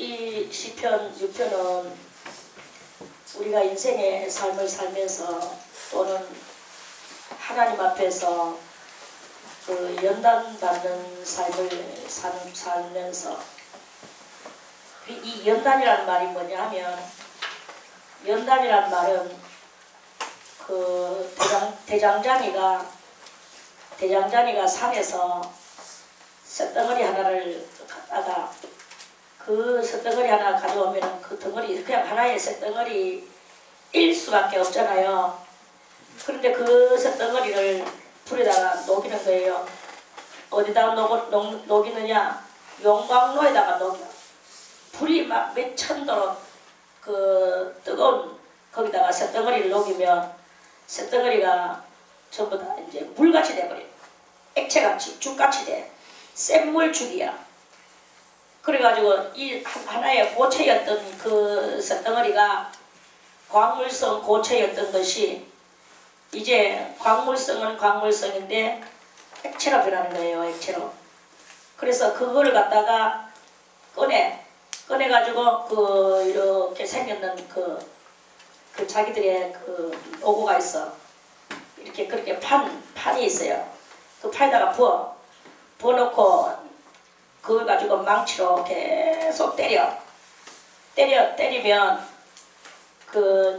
이 시편 6편은 우리가 인생의 삶을 살면서 또는 하나님 앞에서 그 연단받는 삶을 살면서 이 연단이라는 말이 뭐냐 하면, 연단이란 말은 그 대장장이가 산에서 쇳덩어리 하나를 갖다가 그 쇳덩어리 하나 가져오면 그 덩어리 그냥 하나의 쇳덩어리일 수밖에 없잖아요. 그런데 그 쇳덩어리를 불에다가 녹이는 거예요. 어디다가 녹이느냐? 용광로에다가 녹여. 불이 막 몇 천도로 그 뜨거운 거기다가 쇳덩어리를 녹이면 쇳덩어리가 전부 다 이제 물같이 돼버려요. 액체같이, 죽같이 돼. 센물죽이야. 그래가지고 이 하나의 고체였던 그 쇳덩어리가 광물성 고체였던 것이 이제 광물성은 광물성인데 액체로 변하는 거예요. 액체로. 그래서 그거를 갖다가 꺼내가지고 그 이렇게 생겼는 그 자기들의 그 로고가 있어. 이렇게 그렇게 판이 있어요. 그 판에다가 부어놓고 그걸 가지고 망치로 계속 때리면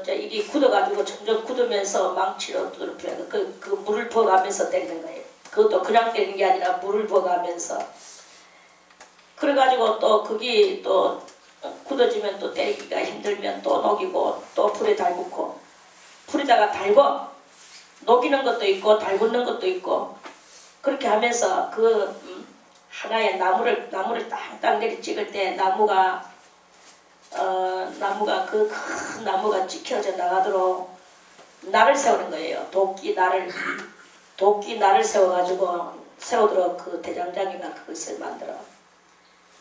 이제 이게 굳어가지고 점점 굳으면서 망치로 뚫어버려요. 그 물을 부어가면서 때리는 거예요. 그것도 그냥 때리는 게 아니라 물을 부어가면서. 그래가지고 또 그게 또 굳어지면 또 때리기가 힘들면 또 녹이고 또 불에 달구고, 불에다가 달궈 녹이는 것도 있고 달구는 것도 있고, 그렇게 하면서 그 하나의 나무를 땅땅 내리 찍을 때 나무가 그 큰 나무가 찍혀져 나가도록 날을 세우는 거예요. 도끼 날을 세우도록 그 대장장이가 그것을 만들어.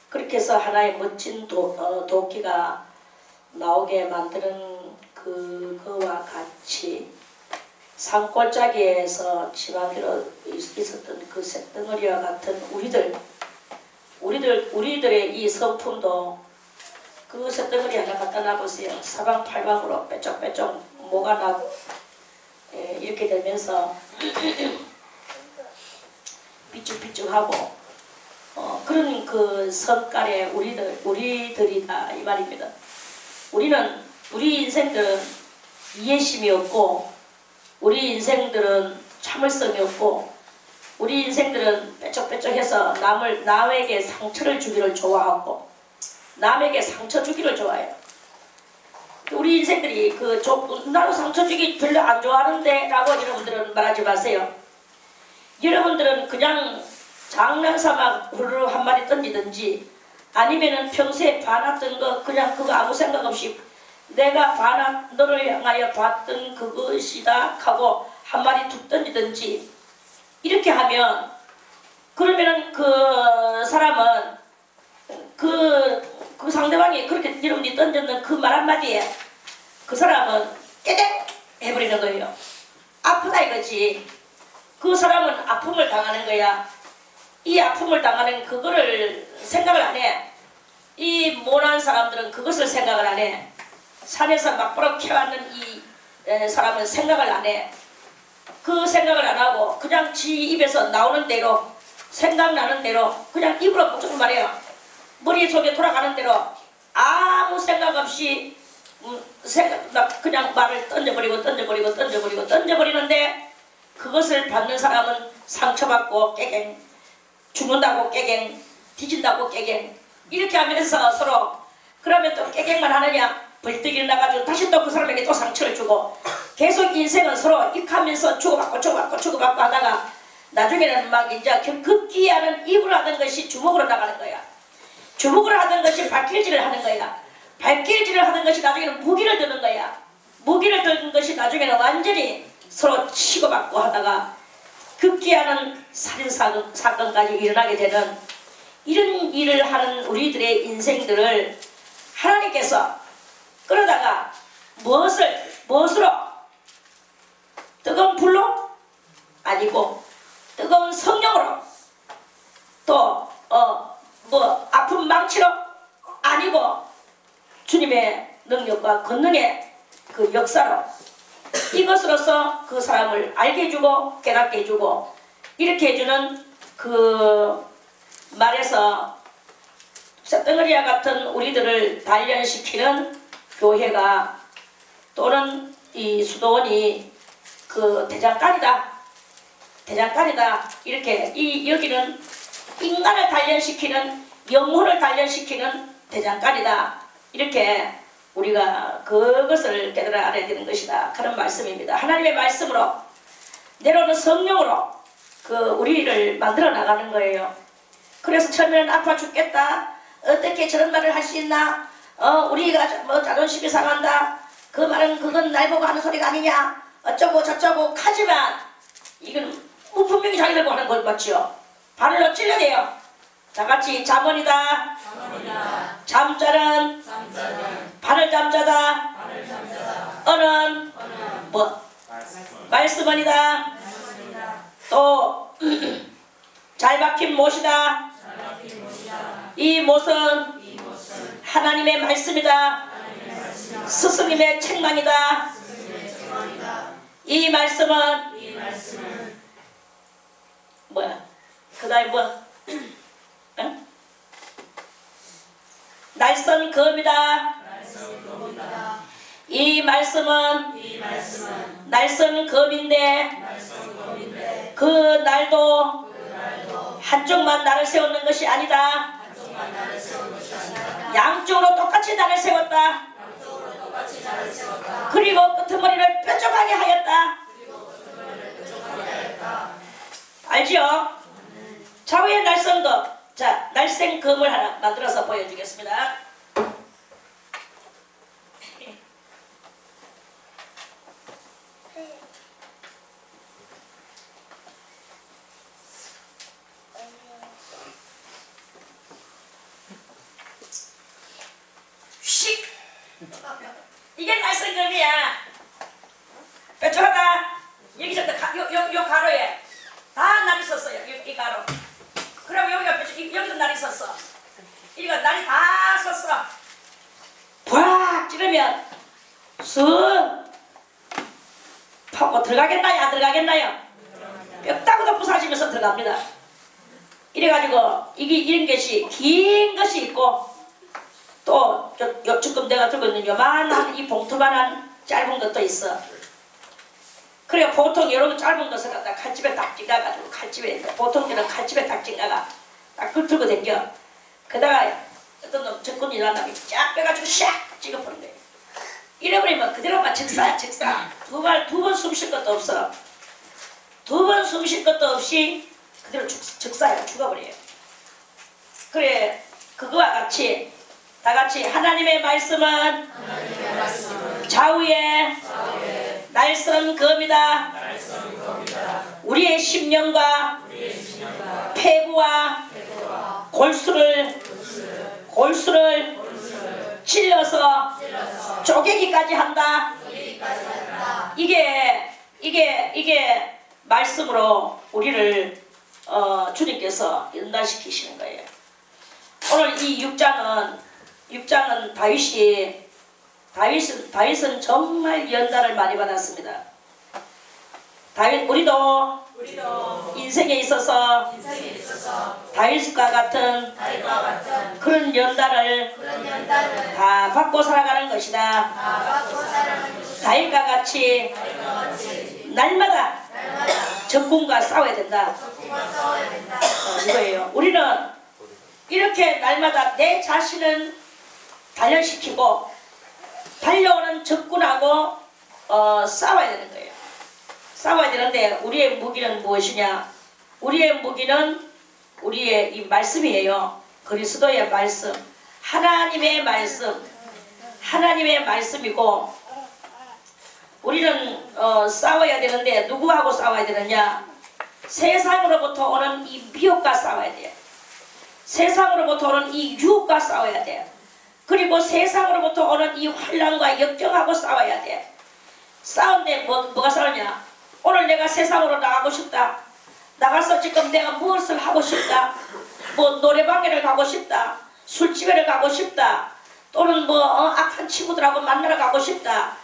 그렇게 해서 하나의 멋진 도끼가 나오게 만드는 그거와 같이 산골짜기에서 지방대로 있었던 그 쇳덩어리와 같은 우리들의 이 성품도 그 쇳덩어리 하나 갖다 놔보세요. 사방팔방으로 빼쪽빼쪽 뭐가 나고 이렇게 되면서 삐쭉삐쭉하고 그런 그 성깔의 우리들이다 이 말입니다. 우리 인생들은 이해심이 없고, 우리 인생들은 참을성이 없고, 우리 인생들은 빼쪽빼쪽해서 남에게 상처를 주기를 좋아하고, 남에게 상처 주기를 좋아해요. 우리 인생들이 나도 상처 주기 별로 안 좋아하는데 라고 여러분들은 말하지 마세요. 여러분들은 그냥 장난삼아 후루룩 한 마리 던지든지, 아니면은 평소에 봐놨던 거 그냥 그거 아무 생각 없이 내가 너를 향하여 봤던 그것이다 하고 한 마리 툭 던지든지 이렇게 하면, 그러면은 그 사람은 그 상대방이 그렇게 여러분이 던졌는 그 말 한마디에 그 사람은 깨댕 해버리는 거예요. 아프다 이거지. 그 사람은 아픔을 당하는 거야. 이 아픔을 당하는 그거를 생각을 안 해. 이 모난 사람들은 그것을 생각을 안 해. 산에서 막부러 캐왔는 이 사람은 생각을 안 해. 그 생각을 안 하고 그냥 지 입에서 나오는 대로, 생각나는 대로 그냥 입으로 무조건 말해요. 머릿속에 돌아가는 대로 아무 생각 없이 그냥 말을 던져버리는데, 그것을 받는 사람은 상처받고 깨갱, 죽는다고 깨갱, 뒤진다고 깨갱, 이렇게 하면서 서로, 그러면 또 깨갱만 하느냐, 벌떡 일어나가지고 다시 또 그 사람에게 또 상처를 주고, 계속 인생은 서로 익하면서 주고받고 하다가 나중에는 막 이제 극기하는 입으로 하던 것이 주먹으로 나가는 거야. 주먹으로 하던 것이 발길질을 하는 거야. 발길질을 하던 것이 나중에는 무기를 드는 거야. 무기를 드는 것이 나중에는 완전히 서로 치고받고 하다가 급기야는 살인사건까지 일어나게 되는, 이런 일을 하는 우리들의 인생들을 하나님께서 그러다가 무엇으로? 뜨거운 불로? 아니고 뜨거운 성령으로, 또 아픈 망치로? 아니고 주님의 능력과 권능의 그 역사로 이것으로서 그 사람을 알게 해주고 깨닫게 해주고 이렇게 해주는 그 말에서 쇳덩어리와 같은 우리들을 단련시키는 교회가 또는 이 수도원이 그 대장간이다 이렇게 여기는 인간을 단련시키는 영혼을 단련시키는 대장간이다 이렇게 우리가 그것을 깨달아 알아야 되는 것이다 그런 말씀입니다. 하나님의 말씀으로 내려오는 성령으로 그 우리를 만들어 나가는 거예요. 그래서 처음에는 아파 죽겠다 어떻게 저런 말을 할 수 있나 우리가 뭐 자존심이 상한다 그 말은 그건 날 보고 하는 소리가 아니냐 어쩌고 저쩌고 하지만 이건 분명히 자기들고 하는 것 맞죠? 발로 찔러대요. 다같이 잠언이다 잠자는 발을 잠자다 어는 뭐 말씀언이다 또 잘 박힌 못이다 이 못은 하나님의 말씀이다 스승님의 책망이다 이 말씀은 뭐야 그 다음에 뭐 응? 날선 검이다 이 말씀은 날선 검인데 그 날도 한쪽만 나를 세우는 것이 아니다 양쪽으로 똑같이 나를 세웠다 그리고 끄트머리를 뾰족하게 하였다 알지요? 좌우의 날선검 자 날생검을 하나 만들어서 보여주겠습니다. 씩 이게 날생검이야. 뾰족하다. 여기서부터 요 가로에 다 날이 섰어요. 이 가로. 그럼 여기도 날이 섰어. 이거 날이 다 섰어. 꽉 찌르면 쓱 파고 들어가겠나요? 안 들어가겠나요? 뼈다구도 부사지면서 들어갑니다. 이래가지고 이런 것이 긴 것이 있고 또 지금 내가 들고 있는 요만한 이 봉투만한 짧은 것도 있어. 그래 보통 이런 짧은 것을 갖다 칼집에 딱 찔러가지고 칼집에 보통 이런 칼집에 딱 찔러가 딱 그걸 들고 댕겨. 그다가 어떤 놈 접근이 일어나면 쫙 빼가지고 샥 찍어버린 거예요. 이래버리면 그대로만 즉사야 즉사. 두 번 숨 쉴 것도 없어. 두 번 숨 쉴 것도 없이 그대로 즉사야 죽어버려요. 그래 그거와 같이 다같이 하나님의 말씀은 좌우에 날선 검이다. 우리의 심령과 폐부와 골수를 찔러서 쪼개기까지 한다. 이게 말씀으로 우리를 주님께서 연단시키시는 거예요. 오늘 이 6장은 다윗은 정말 연단을 많이 받았습니다. 우리도 인생에 있어서 다윗과 같은 그런 연단을 다 받고 살아가는 것이다. 다윗과 같이 날마다 적군과 싸워야 된다. 이거예요. 우리는 이렇게 날마다 내 자신을 단련시키고 달려오는 적군하고 싸워야 되는 거예요. 싸워야 되는데 우리의 무기는 무엇이냐? 우리의 무기는 우리의 이 말씀이에요. 그리스도의 말씀, 하나님의 말씀이고 우리는 싸워야 되는데 누구하고 싸워야 되느냐? 세상으로부터 오는 이 미혹과 싸워야 돼요. 세상으로부터 오는 이 유혹과 싸워야 돼요. 그리고 세상으로부터 오는 이 환난과 역경하고 싸워야 돼. 싸운데 뭐가 싸우냐? 오늘 내가 세상으로 나가고 싶다. 나가서 지금 내가 무엇을 하고 싶다. 뭐 노래방에를 가고 싶다. 술집에를 가고 싶다. 또는 뭐 악한 친구들하고 만나러 가고 싶다.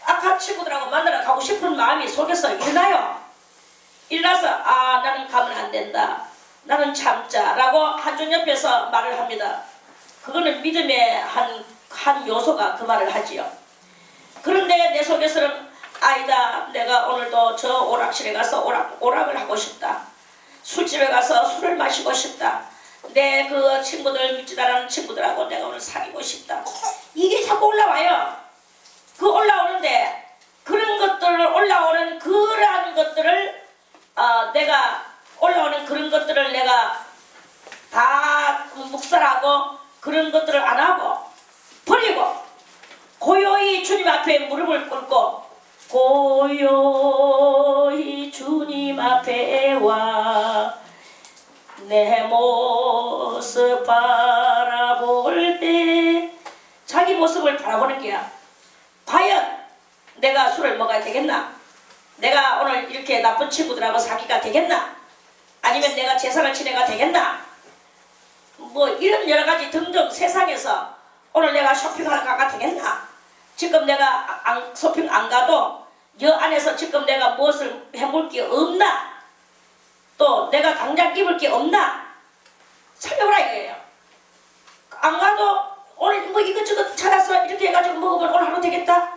악한 친구들하고 만나러 가고 싶은 마음이 속에서 일어나요. 일어나서 아 나는 가면 안 된다. 나는 참자 라고 한쪽 옆에서 말을 합니다. 그거는 믿음의 한 요소가 그 말을 하지요. 그런데 내 속에서는 아니다. 내가 오늘도 저 오락실에 가서 오락을 하고 싶다. 술집에 가서 술을 마시고 싶다. 내 그 친구들 믿지 않는 친구들하고 내가 오늘 사귀고 싶다. 이게 자꾸 올라와요. 그 올라오는데 그런 것들을 올라오는 그러한 것들을 내가 올라오는 그런 것들을 내가 다 묵살하고 그런 것들을 안 하고 버리고 고요히 주님 앞에 무릎을 꿇고 고요히 주님 앞에 와 내 모습 바라볼 때 자기 모습을 바라보는 게야. 과연 내가 술을 먹어야 되겠나? 내가 오늘 이렇게 나쁜 친구들하고 사귀가 되겠나? 아니면 내가 재산을 지내가 되겠나? 뭐 이런 여러가지 등등 세상에서 오늘 내가 쇼핑하러 가가 되겠나? 지금 내가 쇼핑 안 가도 여 안에서 지금 내가 무엇을 해볼 게 없나? 또 내가 당장 입을 게 없나? 살펴보라 이거예요. 안 가도 오늘 뭐 이것저것 찾아서 이렇게 해가지고 먹으면 오늘 하루 되겠다?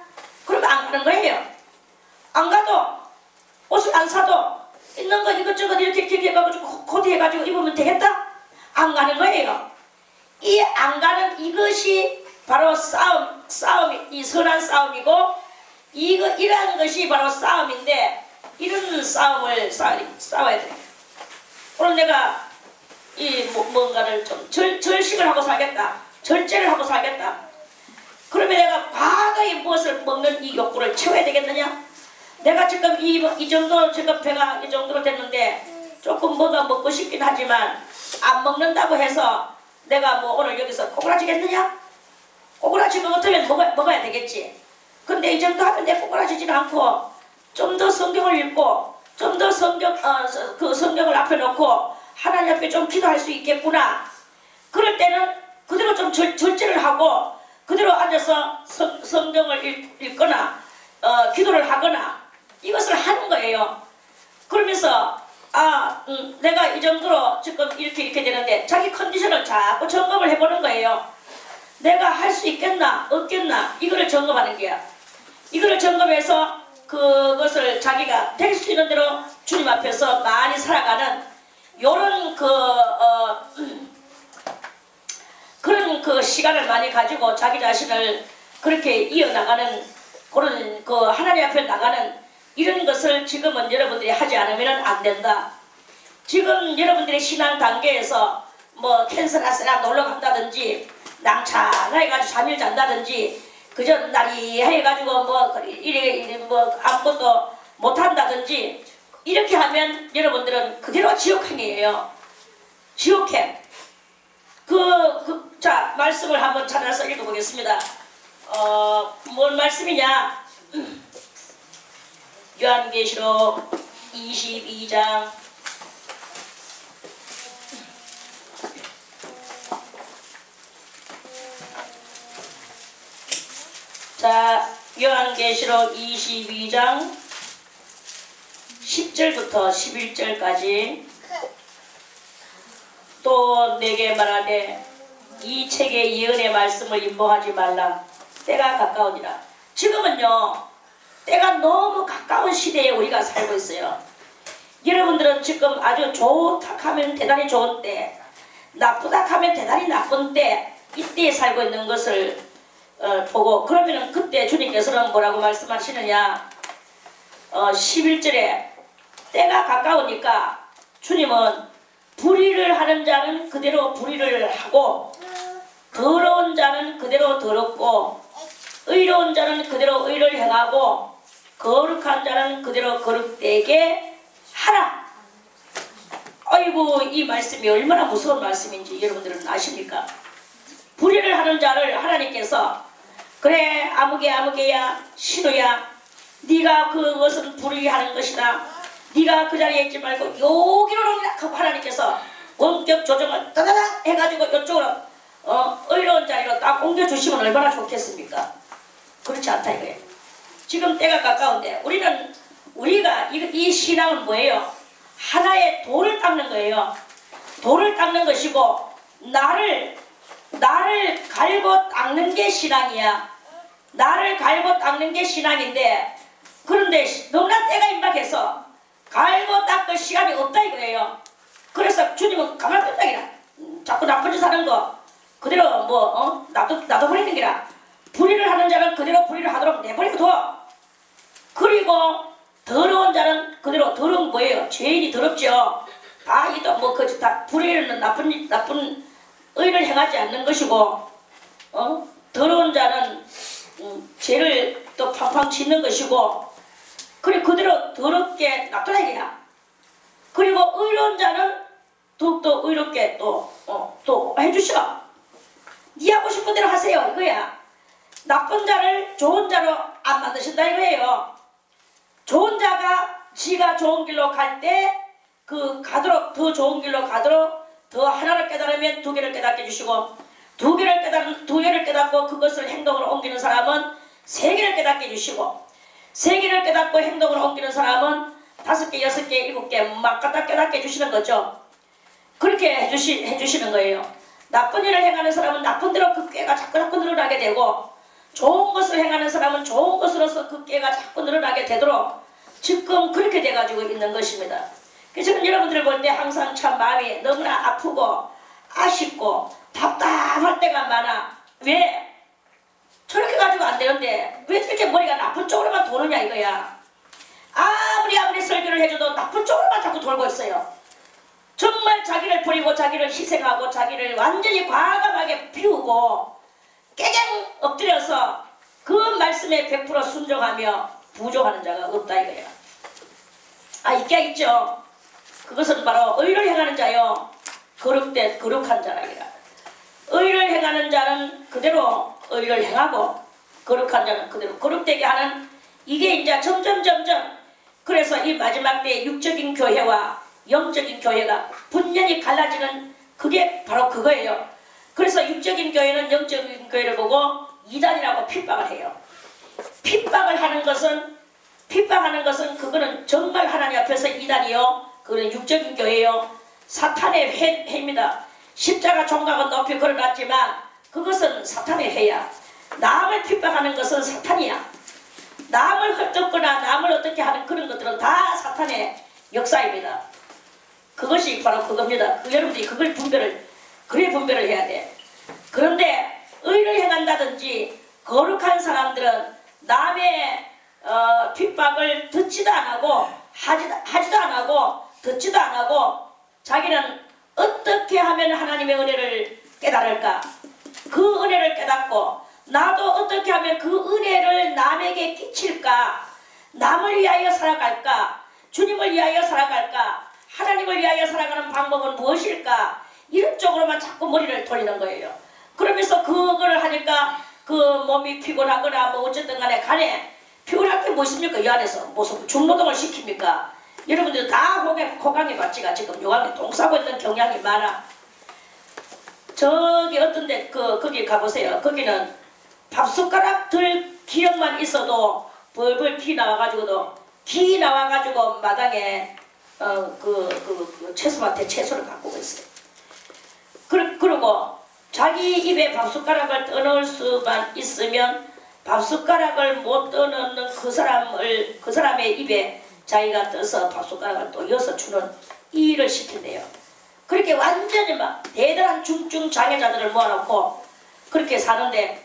그러면 안 가는 거예요. 안 가도 옷을 안 사도 있는 거 이것저것 이렇게 해가지고 코디해가지고 입으면 되겠다? 안 가는 거예요. 이 안 가는 이것이 바로 싸움이 선한 싸움이고 이러한 것이 바로 싸움인데 이런 싸움을 싸워야 돼. 오늘 내가 뭔가를 좀 절식을 하고 살겠다. 절제를 하고 살겠다. 그러면 내가 과거에 무엇을 먹는 이 욕구를 채워야 되겠느냐? 내가 지금 이 정도 지금 배가 이 정도로 됐는데 조금 뭐가 먹고 싶긴 하지만 안 먹는다고 해서 내가 뭐 오늘 여기서 꼬꾸라지겠느냐? 꼬꾸라지 것 같으면 먹어야 되겠지. 근데 이 정도 하면 내 꼬꾸라지지는 않고 좀 더 성경을 읽고 좀 더 그 성경을 앞에 놓고 하나님 앞에 좀 기도할 수 있겠구나. 그럴 때는 그대로 좀 절제를 하고 그대로 앉아서 성경을 읽거나 기도를 하거나 이것을 하는 거예요. 그러면서 내가 이 정도로 지금 이렇게 되는데 자기 컨디션을 자꾸 점검을 해보는 거예요. 내가 할 수 있겠나 없겠나 이거를 점검하는 거야. 이거를 점검해서 그것을 자기가 될 수 있는 대로 주님 앞에서 많이 살아가는 요런 그런 그 시간을 많이 가지고 자기 자신을 그렇게 이어나가는 그런 하나님 앞에 나가는 이런 것을 지금은 여러분들이 하지 않으면 안 된다. 지금 여러분들의 신앙 단계에서 뭐 캔슬하스나 놀러 간다든지 낭찬해가지고 잠일 잔다든지 그저 날이 해가지고 이래 아무것도 못한다든지 이렇게 하면 여러분들은 그대로 지옥행이에요. 지옥행. 자 말씀을 한번 찾아서 읽어보겠습니다. 뭔 말씀이냐? 요한계시록 22장 자 요한계시록 22장 10절부터 11절까지 또 내게 말하되 이 책의 예언의 말씀을 임보하지 말라. 때가 가까우니라. 지금은요 때가 너무 가까운 시대에 우리가 살고 있어요. 여러분들은 지금 아주 좋다 하면 대단히 좋은 때, 나쁘다 하면 대단히 나쁜 때, 이때에 살고 있는 것을 보고 그러면은 그때 주님께서는 뭐라고 말씀하시느냐? 11절에 때가 가까우니까 주님은 불의를 하는 자는 그대로 불의를 하고 더러운 자는 그대로 더럽고 의로운 자는 그대로 의를 행하고 거룩한 자는 그대로 거룩되게 하라. 아이고 이 말씀이 얼마나 무서운 말씀인지 여러분들은 아십니까? 불의를 하는 자를 하나님께서 그래 아무개야 신우야 네가 그것은 불의하는 것이다. 네가 그 자리에 있지 말고 여기로 오라 하고 하나님께서 원격 조정을 따다닥 해가지고 이쪽으로 의로운 자리로 딱 옮겨주시면 얼마나 좋겠습니까? 그렇지 않다 이거예요. 지금 때가 가까운데 우리가 이 신앙은 뭐예요? 하나의 돌을 닦는 거예요. 돌을 닦는 것이고 나를 갈고 닦는 게 신앙이야. 나를 갈고 닦는 게 신앙인데 그런데 너무나 때가 임박해서 갈고 닦을 시간이 없다 이거예요. 그래서 주님은 가만 둔다 기라. 자꾸 나쁜 짓 하는 거 그대로 놔둬버리는 기라. 불의를 하는 자는 그대로 불의를 하도록 내버리고 둬. 그리고 더러운 자는 그대로 더러운 뭐예요? 죄인이 더럽죠. 다 이도 다 불의는 나쁜 의를 행하지 않는 것이고 더러운 자는 죄를 또 팡팡 짓는 것이고 그래 그대로 더럽게 놔둬라 이게야. 그리고 의로운 자는 더욱더 의롭게 또 해주셔. 네 하고 싶은 대로 하세요 이거야. 나쁜 자를 좋은 자로 안 만드신다 이거예요. 좋은 자가 지가 좋은 길로 갈 때 가도록 더 좋은 길로 가도록 더 하나를 깨달으면 두 개를 깨닫게 해주시고 두 개를 깨닫고 그것을 행동으로 옮기는 사람은 세 개를 깨닫게 해주시고 세 개를 깨닫고 행동으로 옮기는 사람은 5개, 6개, 7개 막 갖다 깨닫게 해주시는 거죠. 그렇게 해주시는 거예요. 나쁜 일을 행하는 사람은 나쁜 대로 그 꾀가 자꾸 늘어나게 되고 좋은 것을 행하는 사람은 좋은 것으로서 그 꾀가 자꾸 늘어나게 되도록 지금 그렇게 돼가지고 있는 것입니다. 그래서 저는 여러분들을 볼 때 항상 참 마음이 너무나 아프고 아쉽고 답답할 때가 많아. 왜? 저렇게 가지고 안 되는데 왜 저렇게 머리가 나쁜 쪽으로만 도느냐 이거야. 아무리 설교를 해줘도 나쁜 쪽으로만 자꾸 돌고 있어요. 정말 자기를 버리고 자기를 희생하고 자기를 완전히 과감하게 비우고 깨갱 엎드려서 그 말씀에 100% 순종하며 부족하는 자가 없다 이거야. 있게 있죠. 그것은 바로 의를 행하는 자요 거룩한 자라 이거야. 의를 행하는 자는 그대로 의를 행하고 거룩한 자는 그대로 거룩되게 하는 이게 이제 점점 그래서 이 마지막 때의 육적인 교회와 영적인 교회가 분명히 갈라지는 그게 바로 그거예요. 그래서 육적인 교회는 영적인 교회를 보고 이단이라고 핍박을 해요. 핍박을 하는 것은 그거는 정말 하나님 앞에서 이단이요. 그거는 육적인 교회요. 사탄의 회입니다. 십자가 종각은 높이 걸어놨지만 그것은 사탄의 회야. 남을 핍박하는 것은 사탄이야. 남을 헐뜯거나 남을 어떻게 하는 그런 것들은 다 사탄의 역사입니다. 그것이 바로 그겁니다. 여러분들이 그걸 분별을 해야 돼. 그런데 의를 행한다든지 거룩한 사람들은 남의 핍박을 듣지도 안 하고 하지도 안 하고 듣지도 안 하고 자기는 어떻게 하면 하나님의 은혜를 깨달을까? 그 은혜를 깨닫고 나도 어떻게 하면 그 은혜를 남에게 끼칠까? 남을 위하여 살아갈까? 주님을 위하여 살아갈까? 하나님을 위하여 살아가는 방법은 무엇일까? 이런 쪽으로만 자꾸 머리를 돌리는 거예요. 그러면서 그걸 하니까 그 몸이 피곤하거나 뭐 어쨌든 간에 피곤할 게 무엇입니까? 이 안에서 무슨 중노동을 시킵니까? 여러분들 다 호강해 봤지가 지금 요한에 똥 싸고 있는 경향이 많아. 저기 어떤데 거기 가보세요. 거기는 밥숟가락 들 기억만 있어도 벌벌 기 나와가지고 마당에 채소밭에 채소를 가꾸고 있어요. 그리고 자기 입에 밥숟가락을 떠넣을 수만 있으면 밥숟가락을 못 떠넣는 그 사람의 입에 자기가 떠서 밥숟가락을 또 이어서 주는 이 일을 시킨대요. 그렇게 완전히 막 대단한 중증 장애자들을 모아놓고 그렇게 사는데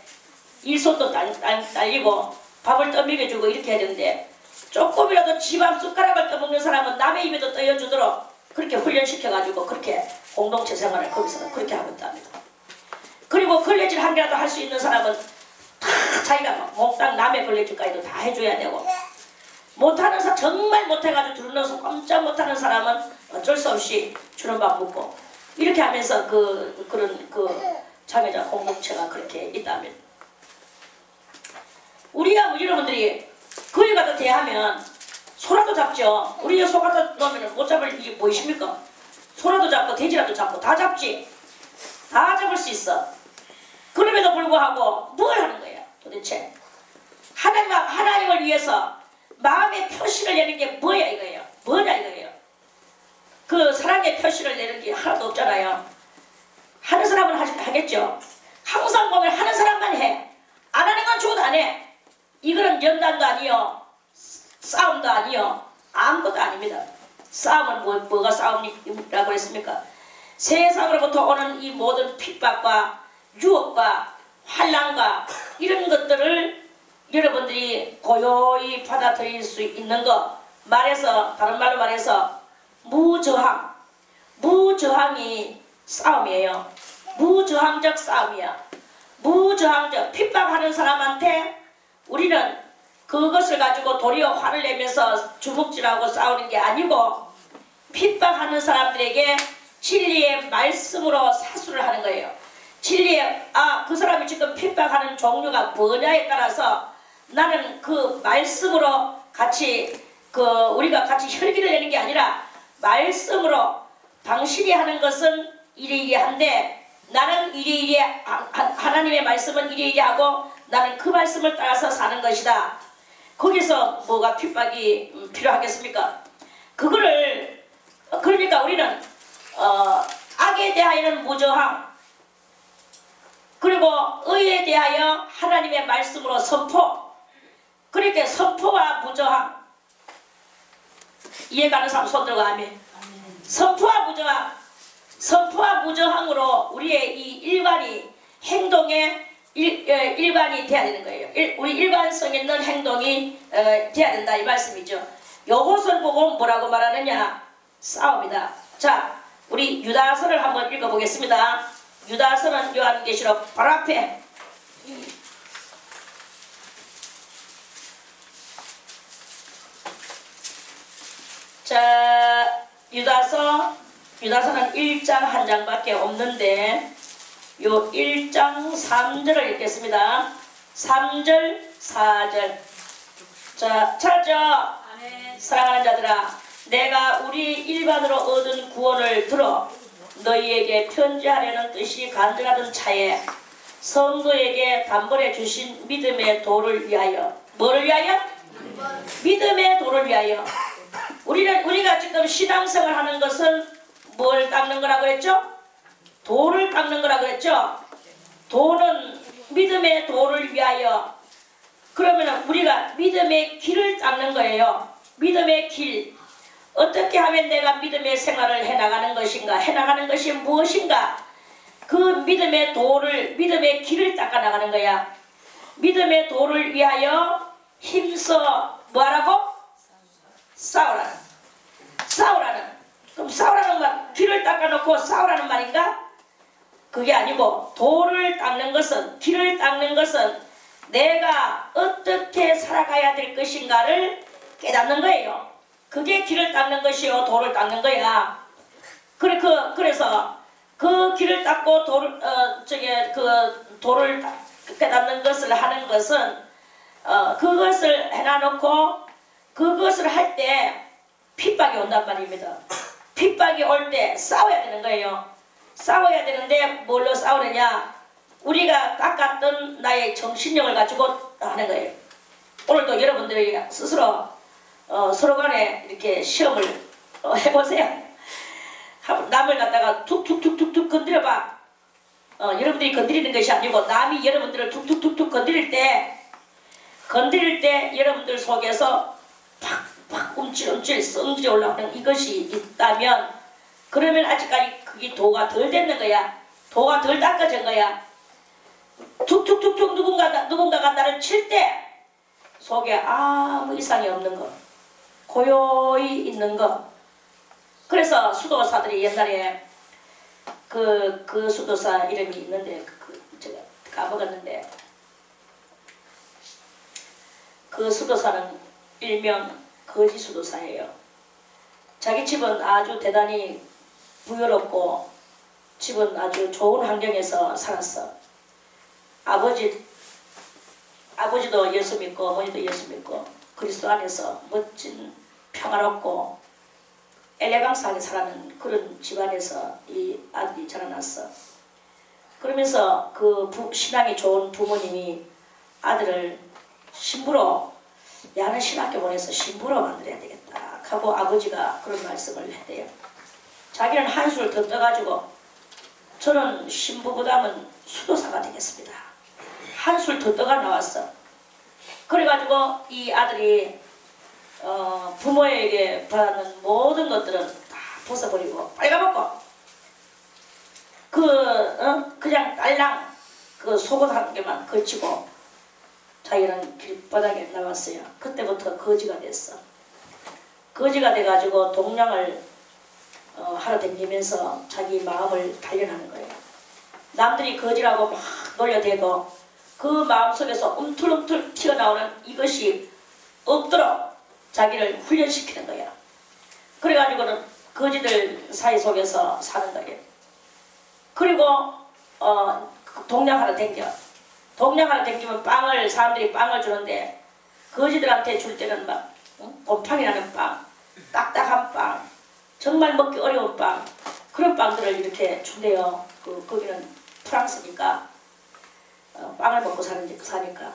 일손도 날리고 밥을 떠먹여주고 이렇게 해야 되는데 조금이라도 지 밥숟가락을 떠먹는 사람은 남의 입에도 떠여주도록 그렇게 훈련시켜가지고 그렇게 공동체 생활을 거기서 그렇게 하고 있답니다. 그리고 걸레질 한 개라도 할 수 있는 사람은 다 자기가 몽땅 남의 걸레질까지도 다 해줘야 되고 못하는 사람 정말 못해가지고 들러서 꼼짝 못하는 사람은 어쩔 수 없이 주는 밥 먹고 이렇게 하면서 그런 장애자 공동체가 그렇게 있다면 우리야 여러분들이 거기 가서 대하면 소라도 잡죠. 우리 소 갖다 놓으면 못 잡을 이게 무엇입니까? 소라도 잡고 돼지라도 잡고 다 잡지. 다 잡을 수 있어. 그럼에도 불구하고 뭘 하는 거예요 도대체? 하나님을 위해서 마음의 표시를 내는 게 뭐야 이거예요? 뭐냐 이거예요? 그 사랑의 표시를 내는 게 하나도 없잖아요. 하는 사람은 하겠죠. 항상 보면 하는 사람만 해. 안 하는 건 죽어도 안 해. 이거는 연단도 아니요, 싸움도 아니요, 아무것도 아닙니다. 싸움은 뭐가 싸움이라고 했습니까? 세상으로부터 오는 이 모든 핍박과 유혹과 환난과 이런 것들을 여러분들이 고요히 받아들일 수 있는 것, 다른 말로 말해서 무저항이 싸움이에요. 무저항적 싸움이야. 무저항적 핍박하는 사람한테 우리는 그것을 가지고 도리어 화를 내면서 주먹질하고 싸우는 게 아니고 핍박하는 사람들에게 진리의 말씀으로 사수를 하는 거예요. 진리의 그 사람이 지금 핍박하는 종류가 뭐냐에 따라서 나는 그 말씀으로 같이 우리가 같이 혈기를 내는 게 아니라 말씀으로 당신이 하는 것은 이리이리한데 나는 이리이리 하나님의 말씀은 이리이리하고 나는 그 말씀을 따라서 사는 것이다. 거기서 뭐가 핍박이 필요하겠습니까? 그러니까 우리는 악에 대하여는 무저항, 그리고 의에 대하여 하나님의 말씀으로 선포. 그러니까 선포와 무저항. 이해가는 사람 손 들고 아멘. 선포와 무저항으로 우리의 이 일관이 행동에 일관이 돼야 되는 거예요. 우리 일관성 있는 행동이 돼야 된다 이 말씀이죠. 요것을 보고 뭐라고 말하느냐? 싸움이다. 자, 우리 유다서를 한번 읽어보겠습니다. 유다서는 요한계시록 바로 앞에 자, 유다서는 1장 한 장밖에 없는데 요 1장 3절을 읽겠습니다. 3절 4절. 자, 찾았죠? 사랑하는 자들아, 내가 우리 일반으로 얻은 구원을 들어 너희에게 편지하려는 뜻이 간절하던 차에 성도에게 단번에 주신 믿음의 도를 위하여. 뭐를 위하여? 믿음의 도를 위하여. 우리가 지금 신앙생활 하는 것은 뭘 닦는 거라고 했죠? 도를 닦는 거라고 했죠? 도는 믿음의 도를 위하여. 그러면 우리가 믿음의 길을 닦는 거예요. 믿음의 길. 어떻게 하면 내가 믿음의 생활을 해나가는 것인가? 해나가는 것이 무엇인가? 그 믿음의 길을 닦아나가는 거야. 믿음의 도를 위하여 힘써 뭐하라고? 싸우라는. 그럼 싸우라는 말, 길을 닦아놓고 싸우라는 말인가? 그게 아니고 길을 닦는 것은 내가 어떻게 살아가야 될 것인가를 깨닫는 거예요. 그게 길을 닦는 것이요, 도를 닦는 거야. 그래서 그 길을 닦고 도를 깨닫는 것을 하는 것은 그것을 해놔놓고 그것을 할 때 핍박이 온단 말입니다. 핍박이 올 때 싸워야 되는 거예요. 싸워야 되는데 뭘로 싸우느냐? 우리가 깎았던 나의 정신력을 가지고 하는 거예요. 오늘도 여러분들이 스스로 서로 간에 이렇게 시험을 해보세요. 남을 갖다가 툭툭툭툭툭 건드려봐. 여러분들이 건드리는 것이 아니고 남이 여러분들을 툭툭툭툭 건드릴 때 여러분들 속에서 팍팍 움찔움찔 성질이 올라오는 이것이 있다면 그러면 아직까지 그게 도가 덜 됐는 거야. 도가 덜 닦아진 거야. 툭툭툭툭 누군가가 나를 칠 때 속에 아무 이상이 없는 거, 고요히 있는 거. 그래서 수도사들이 옛날에 그 수도사 이름이 있는데 제가 까먹었는데 그 수도사는 일명 거지 수도사예요. 자기 집은 아주 대단히 부유롭고 집은 아주 좋은 환경에서 살았어. 아버지도 예수 믿고 어머니도 예수 믿고 그리스도 안에서 멋진 평화롭고 엘레강스하게 살아가는 그런 집안에서 이 아들이 자라났어. 그러면서 그 신앙이 좋은 부모님이 아들을 신부로, 야는 신학교 보내서 신부로 만들어야 되겠다 하고 아버지가 그런 말씀을 했대요. 자기는 한술 더 떠가지고 저는 신부보다는 수도사가 되겠습니다. 한술 더 떠가 나왔어. 그래가지고 이 아들이 부모에게 받는 모든 것들은 다 벗어버리고 빨가벗고 그냥 딸랑 그 속옷 한 개만 걸치고 자기는 길바닥에 나왔어요. 그때부터 거지가 됐어. 거지가 돼가지고 동냥을 하러 다니면서 자기 마음을 단련하는 거예요. 남들이 거지라고 막 놀려대도 그 마음속에서 움틀움틀 튀어나오는 이것이 없도록 자기를 훈련시키는 거예요. 그래가지고는 거지들 사이 속에서 사는 거예요. 그리고 동냥하러 댕겨. 동냥하러 댕기면 사람들이 빵을 주는데 거지들한테 줄 때는 막 곰팡이 나는 빵, 딱딱한 빵, 정말 먹기 어려운 빵, 그런 빵들을 이렇게 준대요. 거기는 프랑스니까 빵을 먹고 사니까.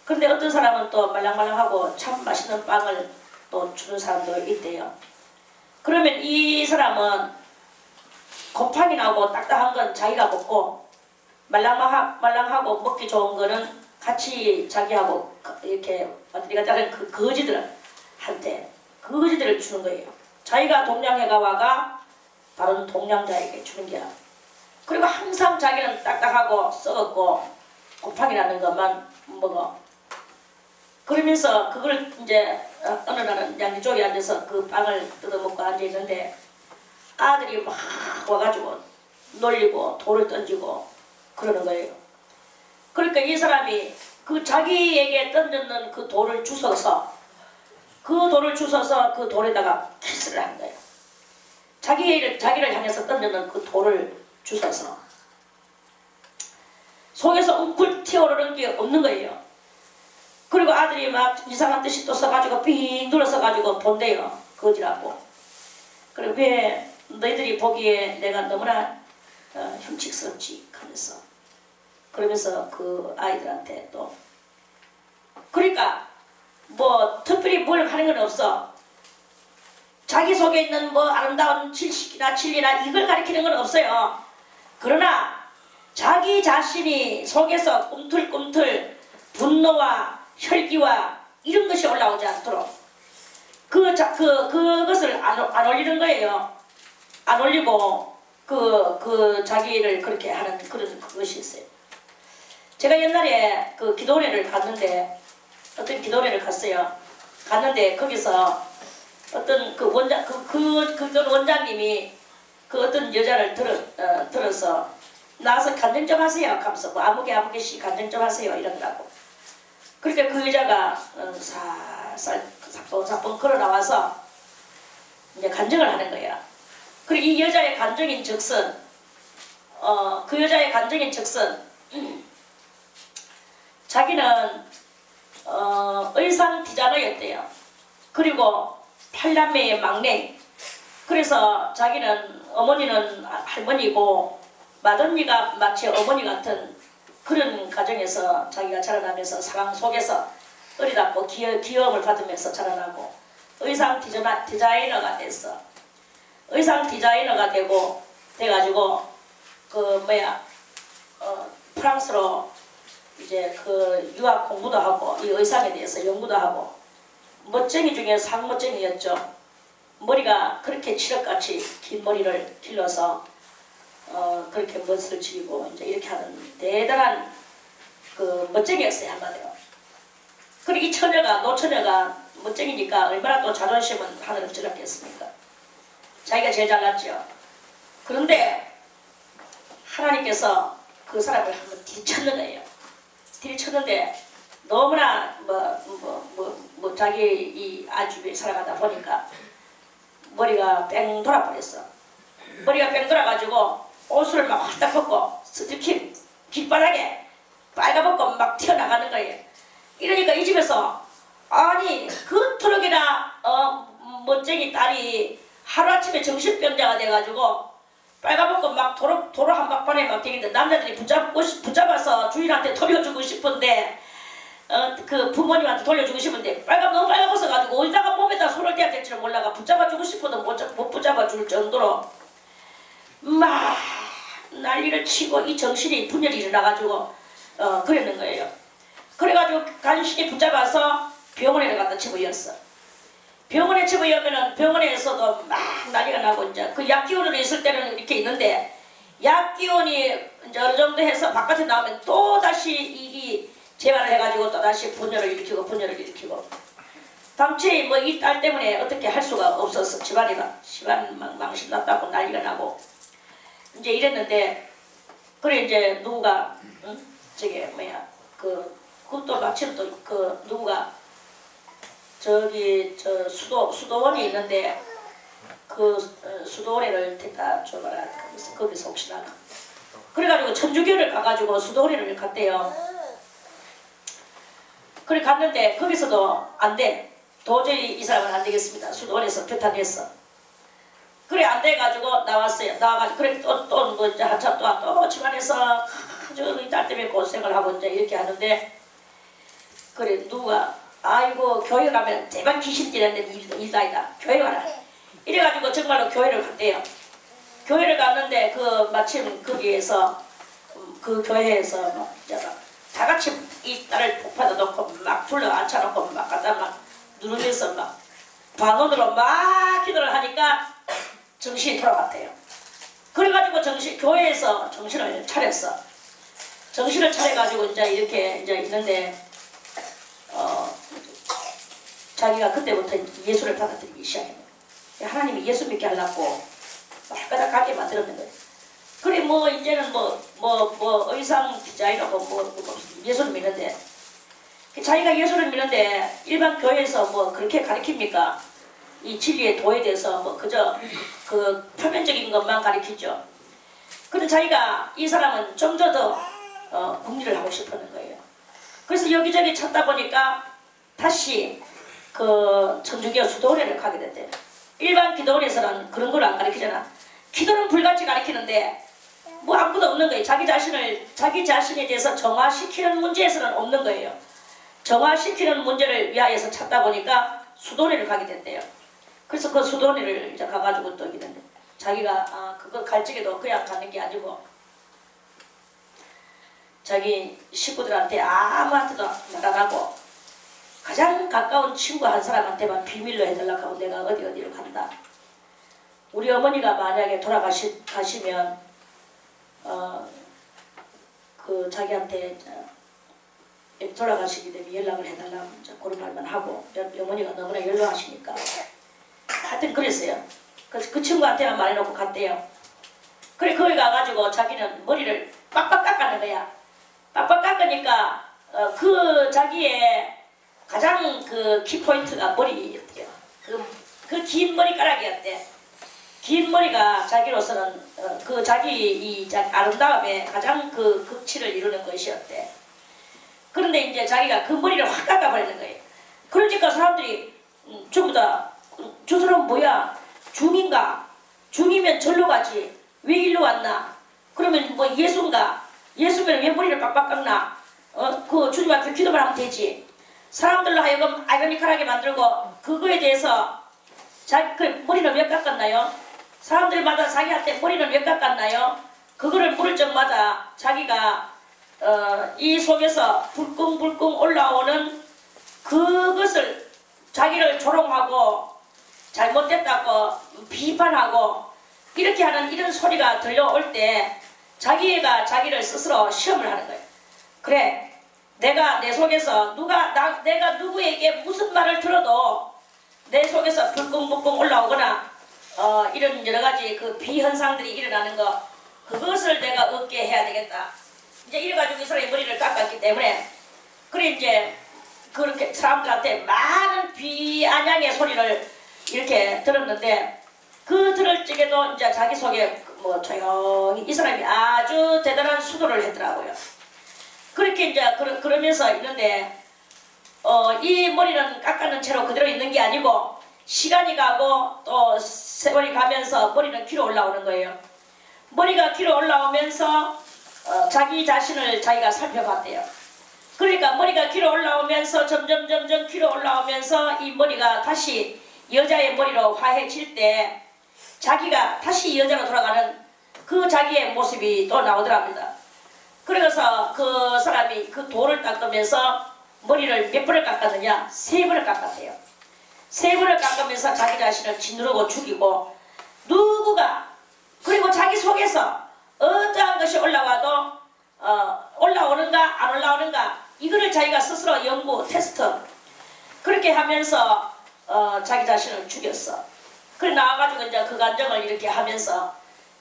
그런데 어떤 사람은 또 말랑말랑하고 참 맛있는 빵을 또 주는 사람도 있대요. 그러면 이 사람은 곰팡이 나고 딱딱한 건 자기가 먹고 말랑하고 먹기 좋은 거는 같이 자기하고 이렇게 어디가 다른 그 거지들한테 거지들을 주는 거예요. 자기가 동냥해가 와가 다른 동냥자에게 주는 게야. 그리고 항상 자기는 딱딱하고 썩었고 곰팡이 나는 것만 먹어. 그러면서 그걸 이제 어느 날은 양쪽에 앉아서 그 빵을 뜯어먹고 앉아있는데 아들이 막 와가지고 놀리고 돌을 던지고 그러는 거예요. 그러니까 이 사람이 그 자기에게 던졌는 그 돌을 주워서 그 돌에다가 키스를 한 거예요. 자기를 향해서 던졌는 그 돌을 주워서 속에서 웅클 튀어오르는 게 없는 거예요. 그리고 아들이 막 이상한 뜻이 또 써가지고 빙 눌러서가지고 본대요. 거지라고. 그리고 왜 너희들이 보기에 내가 너무나 흉측스럽지 하면서 그러면서 그 아이들한테 또 그러니까 뭐 특별히 뭘 하는 건 없어. 자기 속에 있는 뭐 아름다운 지식이나 진리나 이걸 가리키는 건 없어요. 그러나 자기 자신이 속에서 꿈틀꿈틀 분노와 혈기와 이런 것이 올라오지 않도록 그것을 안 올리는 거예요. 안 올리고 자기를 그렇게 하는 그런 그것이 있어요. 제가 옛날에 그 기도원회를 갔는데 어떤 기도원회를 갔어요. 갔는데 거기서 어떤 그 원장님이 그 어떤 여자를 들어서 나와서 간증 좀 하세요. 하면서 뭐 아무개씨 간증 좀 하세요. 이러더라고. 그러니까 그 여자가 살살 사뿐사뿐 걸어 나와서 이제 간증을 하는 거야. 그리고 이 여자의 간증인 즉슨 자기는 의상 디자이너였대요. 그리고 8남매의 막내. 그래서 자기는 어머니는 할머니고 맏언니가 마치 어머니 같은 그런 가정에서 자기가 자라나면서 사랑 속에서 어리답고 귀여움을 받으면서 자라나고 의상 디자이너가 됐어. 의상 디자이너가 돼가지고 프랑스로 이제 그 유학 공부도 하고 이 의상에 대해서 연구도 하고 멋쟁이 중에 상멋쟁이였죠. 머리가 그렇게 칠흑같이 긴 머리를 길러서 그렇게 멋을 지니고 이제 이렇게 하는 대단한 그 멋쟁이였어요, 한마디로. 그리고 이 노처녀가 멋쟁이니까 얼마나 또 자존심은 하늘을 찔렀겠습니까? 자기가 제일 잘났죠. 그런데 하나님께서 그 사람을 한번 들이쳤는 거예요. 들이쳤는데 너무나 자기 이 아집에 살아가다 보니까 머리가 뺑 돌아버렸어. 머리가 뺑 돌아가지고 옷을 막 확 벗고 스티킹 길바닥에 빨가벗고 막 튀어나가는 거예요. 이러니까 이 집에서 아니 그토록이나 멋쟁이 딸이 하루아침에 정신병자가 돼가지고 빨가벗고 막 도로 한복판에 막 되는데 남자들이 붙잡아서 주인한테 돌려주고 싶은데 그 부모님한테 돌려주고 싶은데 너무 빨가벗어가지고 어디다가 몸에다 손을 대야 될지를 몰라가 붙잡아주고 싶어도 못 붙잡아줄 정도로 막 난리를 치고 이 정신이 분열이 일어나가지고 그랬는 거예요. 그래가지고 간신히 붙잡아서 병원에 갖다 집어였어. 병원에 집어여면은 병원에서도 막 난리가 나고 이제 그 약기운으로 있을 때는 이렇게 있는데 약기운이 이제 어느 정도 해서 바깥에 나오면 또 다시 이 재활을 해가지고 또 다시 분열을 일으키고 당최 뭐 이 딸 때문에 어떻게 할 수가 없었어. 집안 망신 났다고 난리가 나고 이제 이랬는데 그래 이제 누구가 저게 뭐야 그것도 마침 또 그 누구가 저기 수도원이 있는데 그 수도원에를 데려다 줘봐라. 거기서 혹시나 그래가지고 천주교를 가가지고 수도원에를 갔대요. 그래 갔는데 거기서도 안 돼. 도저히 이 사람은 안 되겠습니다. 수도원에서 표탄했어. 그래 안 돼가지고 나왔어요. 나와가지고 그래 또 뭐 이제 한참 또 집안에서 아주 이 딸 때문에 고생을 하고 이제 이렇게 하는데 그래 누가 아이고 교회 가면 대박 귀신 뛰는데 일다이다. 교회 가라. 이래가지고 정말로 교회를 갔대요. 교회를 갔는데 그 마침 거기에서 그 교회에서 다 같이 이 딸을 폭파도 놓고 막 불러 앉혀놓고 막 갖다 막 누르면서 막 방언으로 막 기도를 하니까 정신이 돌아갔대요. 그래가지고 교회에서 정신을 차렸어. 정신을 차려가지고 이제 이렇게 이제 있는데 자기가 그때부터 예수를 받아들이기 시작했는 거예요. 하나님이 예수 믿게 하려고 발가락 가게 만들었는 거예요. 그래 뭐 이제는 뭐 의상 디자이너고 뭐 예수를 믿는데 자기가 예수를 믿는데 일반 교회에서 뭐 그렇게 가르칩니까? 이 진리의 도에 대해서 뭐 그저 그 표면적인 것만 가르치죠. 근데 자기가 이 사람은 좀 더 궁리를 하고 싶었는 거예요. 그래서 여기저기 찾다 보니까 다시 그 천주교 수도원에를 가게 됐대요. 일반 기도원에서는 그런 걸 안 가르치잖아. 기도는 불같이 가르치는데 뭐 아무것도 없는 거예요. 자기 자신에 대해서 정화시키는 문제에서는 없는 거예요. 정화시키는 문제를 위하여서 찾다 보니까 수도원에를 가게 됐대요. 그래서 그 수도원에를 이제 가가지고 또 있는데 자기가 그거 갈 적에도 그냥 가는 게 아니고 자기 식구들한테 아무한테도 말 안 하고 가장 가까운 친구 한 사람한테만 비밀로 해달라고 하고 내가 어디를 간다. 우리 어머니가 만약에 돌아가시면 그 자기한테 돌아가시게 되면 연락을 해달라고 그런 말만 하고 어머니가 너무나 연로하시니까 하여튼 그랬어요. 그래서 그 친구한테만 말해놓고 갔대요. 그래 거기 가가지고 자기는 머리를 빡빡 깎아는 거야. 빡빡 깎으니까 그 자기의 가장 그 키포인트가 머리였대요. 그 긴 머리카락이었대. 긴 머리가 자기로서는 그 자기 이 아름다움에 가장 그 극치를 이루는 것이었대. 그런데 이제 자기가 그 머리를 확 깎아버리는 거예요. 그러니까 사람들이 전부 다 저 사람 뭐야? 중인가? 중이면 절로 가지. 왜 일로 왔나? 그러면 뭐 예수인가? 예수면 왜 머리를 빡빡 깎나? 그 주님한테 기도만 하면 되지. 사람들로 하여금 아이러니컬하게 만들고 그거에 대해서 그 머리를 왜 깎았나요? 사람들마다 자기한테 머리를 왜 깎았나요? 그거를 물을 적마다 자기가 이 속에서 불끈불끈 올라오는 그것을 자기를 조롱하고 잘못됐다고 비판하고 이렇게 하는 이런 소리가 들려올 때 자기가 자기를 스스로 시험을 하는 거예요. 그래, 내가 내 속에서 내가 누구에게 무슨 말을 들어도 내 속에서 불끈불끈 올라오거나 이런 여러가지 그 비현상들이 일어나는 거 그것을 내가 얻게 해야 되겠다. 이제 이래가지고 이 사람의 머리를 깎았기 때문에 그래 이제 그렇게 사람들한테 많은 비아냥의 소리를 이렇게 들었는데 그 들을 적에도 이제 자기 속에 뭐 조용히 이 사람이 아주 대단한 수도를 했더라고요. 그렇게 이제 그러면서 있는데 이 머리는 깎아놓은 채로 그대로 있는 게 아니고 시간이 가고 또 세월이 가면서 머리는 길어 올라오는 거예요. 머리가 길어 올라오면서 자기 자신을 자기가 살펴봤대요. 그러니까 머리가 길어 올라오면서 점점 길어 올라오면서 이 머리가 다시 여자의 머리로 화해질 때 자기가 다시 여자로 돌아가는 그 자기의 모습이 또 나오더랍니다. 그래서 그 사람이 그 돌을 닦으면서 머리를 몇 번을 깎았느냐? 3번을 깎았대요. 3번을 깎으면서 자기 자신을 짓누르고 죽이고 누구가 그리고 자기 속에서 어떠한 것이 올라와도 올라오는가 안 올라오는가 이거를 자기가 스스로 연구 테스트 그렇게 하면서 자기 자신을 죽였어. 그래 나와가지고 이제 그 감정을 이렇게 하면서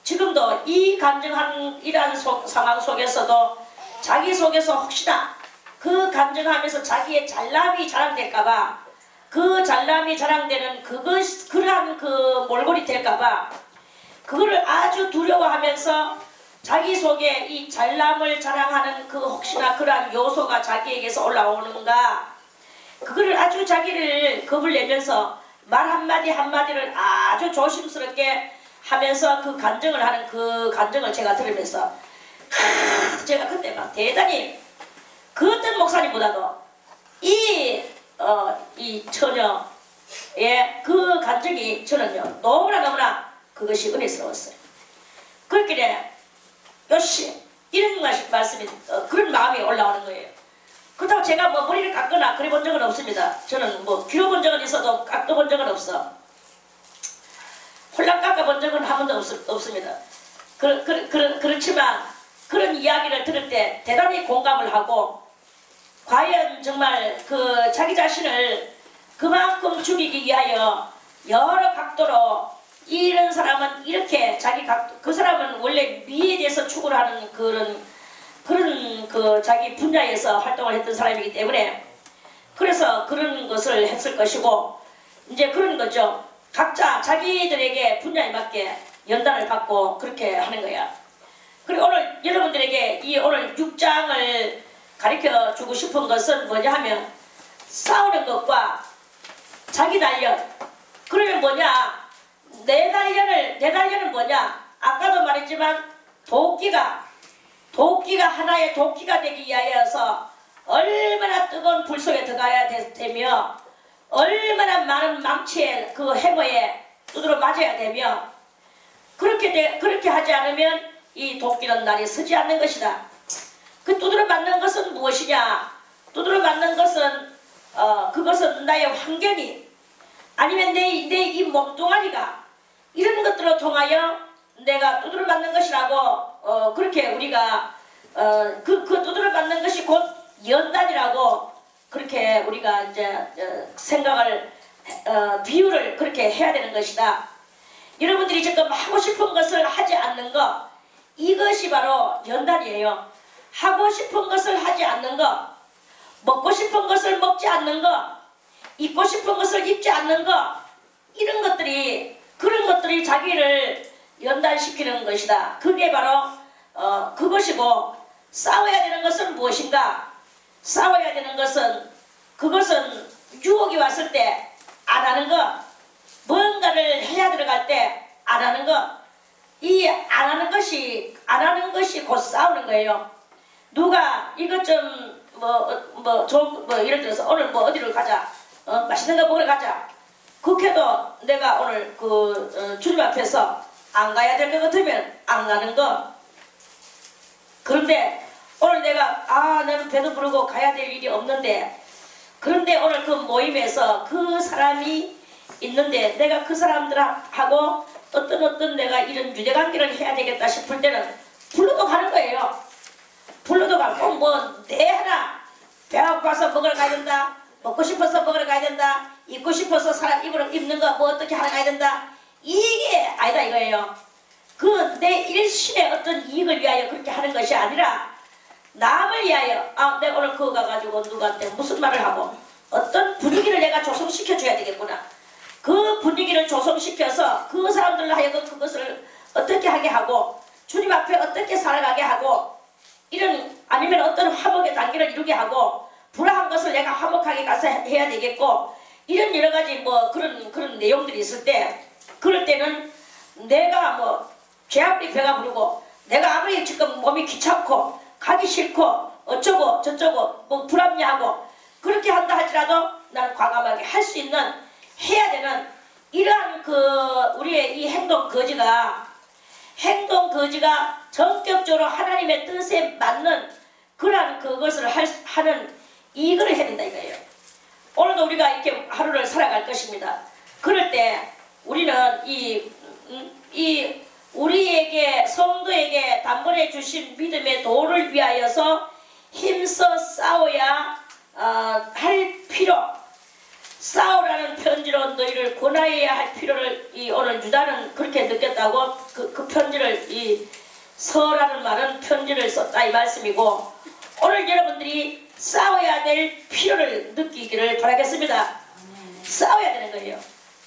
지금도 이 감정한 이러한 상황 속에서도 자기 속에서 혹시나 그 감정하면서 자기의 잘남이 자랑될까봐 그 잘남이 자랑되는 그러한 그 몰골이 될까봐 그거를 아주 두려워하면서 자기 속에 이 잘남을 자랑하는 그 혹시나 그러한 요소가 자기에게서 올라오는가 그거를 아주 자기를 겁을 내면서 말 한마디 한마디를 아주 조심스럽게 하면서 그 간증을 하는 그 간증을 제가 들으면서 제가 그때 막 대단히 그 어떤 목사님보다도 이 처녀의 그 간증이 저는요 너무나 그것이 은혜스러웠어요. 그렇게 요시 이런 말씀이 그런 마음이 올라오는 거예요. 그렇다고 제가 뭐 머리를 깎거나 그래 본 적은 없습니다. 저는 뭐 길어본 적은 있어도 깎아본 적은 없어. 홀랑 깎아본 적은 한 번도 없습니다. 그렇지만 그런 이야기를 들을 때 대단히 공감을 하고 과연 정말 그 자기 자신을 그만큼 죽이기 위하여 여러 각도로 이런 사람은 이렇게 그 사람은 원래 미에 대해서 추구하는 그런 그 자기 분야에서 활동을 했던 사람이기 때문에 그래서 그런 것을 했을 것이고 이제 그런 거죠. 각자 자기들에게 분야에 맞게 연단을 받고 그렇게 하는 거야. 그리고 오늘 여러분들에게 이 오늘 6장을 가르쳐 주고 싶은 것은 뭐냐 하면 싸우는 것과 자기 단련. 그러면 뭐냐? 내 단련은 뭐냐? 아까도 말했지만 도끼가 하나의 도끼가 되기 위하여서 얼마나 뜨거운 불 속에 들어가야 되며 얼마나 많은 망치에 그 해머에 두드러 맞아야 되며 그렇게 하지 않으면 이 도끼는 날이 서지 않는 것이다. 그 두드러 맞는 것은 무엇이냐? 두드러 맞는 것은 그것은 나의 환경이 아니면 내 이 몸뚱아리가 이런 것들로 통하여 내가 두드러 맞는 것이라고 그렇게 우리가 그 두드러 맞는 것이 곧 연단이라고 그렇게 우리가 이제 생각을 비유를 그렇게 해야 되는 것이다. 여러분들이 지금 하고 싶은 것을 하지 않는 것 이것이 바로 연단이에요. 하고 싶은 것을 하지 않는 것, 먹고 싶은 것을 먹지 않는 것, 입고 싶은 것을 입지 않는 것 그런 것들이 자기를 연단시키는 것이다. 그게 바로 그것이고 싸워야 되는 것은 무엇인가? 싸워야 되는 것은 그것은 유혹이 왔을 때 안 하는 것, 뭔가를 해야 들어갈 때 안 하는 것, 이 안 하는 것이 곧 싸우는 거예요. 누가 이것 좀 예를 들어서 오늘 뭐 어디로 가자, 맛있는 거 먹으러 가자. 그렇게도 내가 오늘 주님 앞에서 안 가야 될 것 같으면 안 가는 거. 그런데 오늘 내가 나는 배도 부르고 가야 될 일이 없는데 그런데 오늘 그 모임에서 그 사람이 있는데 내가 그 사람들하고 어떤 내가 이런 유대관계를 해야 되겠다 싶을 때는 불러도 가는 거예요. 불러도 가고 뭐 내 하나 배가 고파서 먹으러 가야 된다. 먹고 싶어서 먹으러 가야 된다. 입고 싶어서 사람 입는 거 뭐 어떻게 하러 가야 된다. 이게 아니다 이거예요. 그 내 일신의 어떤 이익을 위하여 그렇게 하는 것이 아니라 남을 위하여 내가 오늘 그거 가가지고 누구한테 무슨 말을 하고 어떤 분위기를 내가 조성시켜 줘야 되겠구나. 그 분위기를 조성시켜서 그 사람들로 하여금 그것을 어떻게 하게 하고 주님 앞에 어떻게 살아가게 하고 이런 아니면 어떤 화목의 단계를 이루게 하고 불화한 것을 내가 화목하게 가서 해야 되겠고 이런 여러가지 뭐 그런 내용들이 있을 때 그럴 때는 내가 뭐 죄아무리 배가 부르고 내가 아무리 지금 몸이 귀찮고 가기 싫고 어쩌고 저쩌고 뭐 불합리하고 그렇게 한다 할지라도 나는 과감하게 할 수 있는 해야 되는 이러한 우리의 이 행동 거지가 전격적으로 하나님의 뜻에 맞는 그러한 그것을 하는 이거를 해야 된다 이거예요. 오늘도 우리가 이렇게 하루를 살아갈 것입니다. 그럴 때 우리는 우리에게 성도에게 단번에 주신 믿음의 도를 위하여서 힘써 싸워야 할 필요, 싸우라는 편지로 너희를 권하여야 할 필요를 오늘 유다는 그렇게 느꼈다고 그 편지를 서라는 말은 편지를 썼다 이 말씀이고, 오늘 여러분들이 싸워야 될 필요를 느끼기를 바라겠습니다. 싸워야 되는 거예요.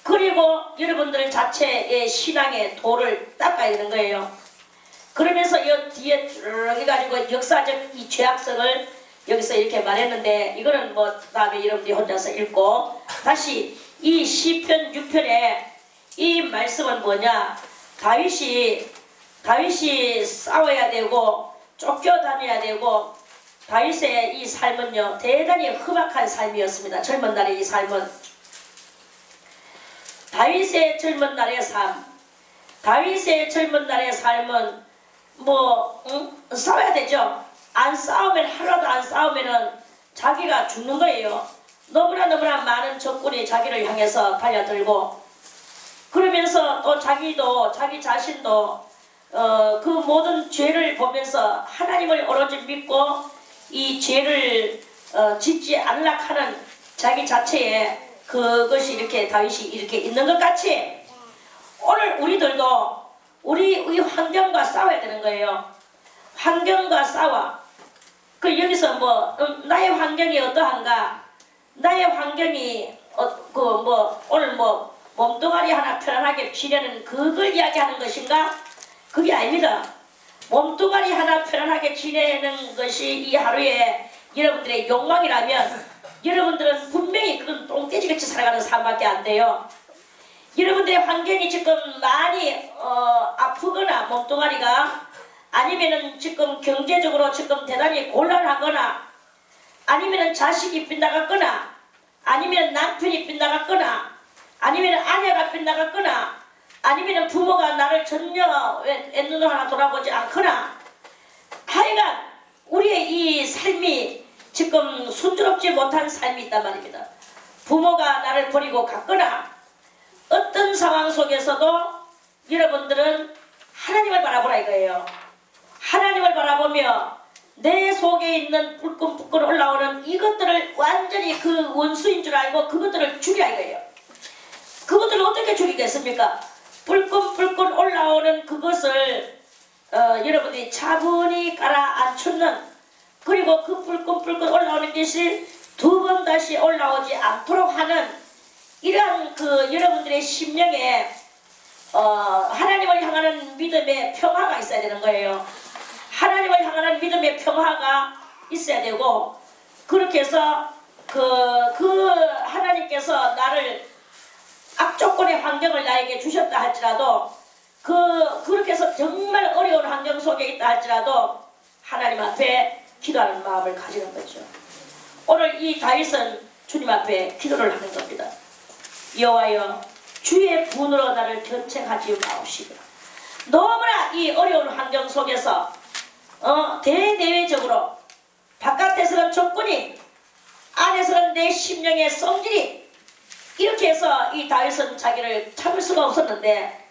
그리고 여러분들 자체의 신앙의 도를 닦아야 되는 거예요. 그러면서 이 뒤에 해가지고 역사적 이 죄악성을 여기서 이렇게 말했는데, 이거는 뭐 다음에 여러분들이 혼자서 읽고, 다시 이 시편 6편에 이 말씀은 뭐냐, 다윗이 싸워야 되고 쫓겨다녀야 되고, 다윗의 이 삶은요 대단히 험악한 삶이었습니다. 젊은 날의 이 삶은, 다윗의 젊은 날의 삶은 싸워야 되죠. 하루라도 안 싸우면은 자기가 죽는 거예요. 너무나 많은 적군이 자기를 향해서 달려들고, 그러면서 또 자기 자신도 그 모든 죄를 보면서 하나님을 오로지 믿고 이 죄를 짓지 않으려고 하는 자기 자체에 그것이 이렇게 다윗이 이렇게 있는 것 같이, 오늘 우리들도 우리 환경과 싸워야 되는 거예요. 환경과 싸워. 그 여기서 나의 환경이 어떠한가? 나의 환경이 오늘 몸뚱아리 하나 편안하게 지내는 그걸 이야기하는 것인가? 그게 아닙니다. 몸뚱아리 하나 편안하게 지내는 것이 이 하루에 여러분들의 욕망이라면 여러분들은 분명히 그건 똥돼지같이 살아가는 삶밖에 안 돼요. 여러분들의 환경이 지금 많이 아프거나 몸뚱아리가, 아니면은 지금 경제적으로 지금 대단히 곤란하거나, 아니면은 자식이 빗나갔거나, 아니면 남편이 빗나갔거나, 아니면 아내가 빗나갔거나, 아니면 부모가 나를 전혀 왼눈으로 하나 돌아보지 않거나, 하여간 우리의 이 삶이 지금 순조롭지 못한 삶이 있단 말입니다. 부모가 나를 버리고 갔거나, 어떤 상황 속에서도 여러분들은 하나님을 바라보라 이거예요. 하나님을 바라보며 내 속에 있는 불끈불끈 올라오는 이것들을 완전히 그 원수인 줄 알고 그것들을 죽이라 이거예요. 그것들을 어떻게 죽이겠습니까? 불끈불끈 올라오는 그것을 여러분들이 차분히 깔아앉히는, 그리고 그 불끈불끈 올라오는 것이 두 번 다시 올라오지 않도록 하는 이러한 여러분들의 심령에 하나님을 향하는 믿음의 평화가 있어야 되는 거예요. 하나님을 향하는 믿음의 평화가 있어야 되고, 그렇게 해서 하나님께서 나를 악조건의 환경을 나에게 주셨다 할지라도, 그렇게 해서 정말 어려운 환경 속에 있다 할지라도 하나님 앞에 기도하는 마음을 가지는 거죠. 오늘 이 다윗은 주님 앞에 기도를 하는 겁니다. 여호와여, 주의 분으로 나를 견책하지 마옵시고, 너무나 이 어려운 환경 속에서 대내외적으로 바깥에서는 조건이, 안에서는 내 심령의 성질이, 이렇게 해서 이 다윗은 자기를 참을 수가 없었는데,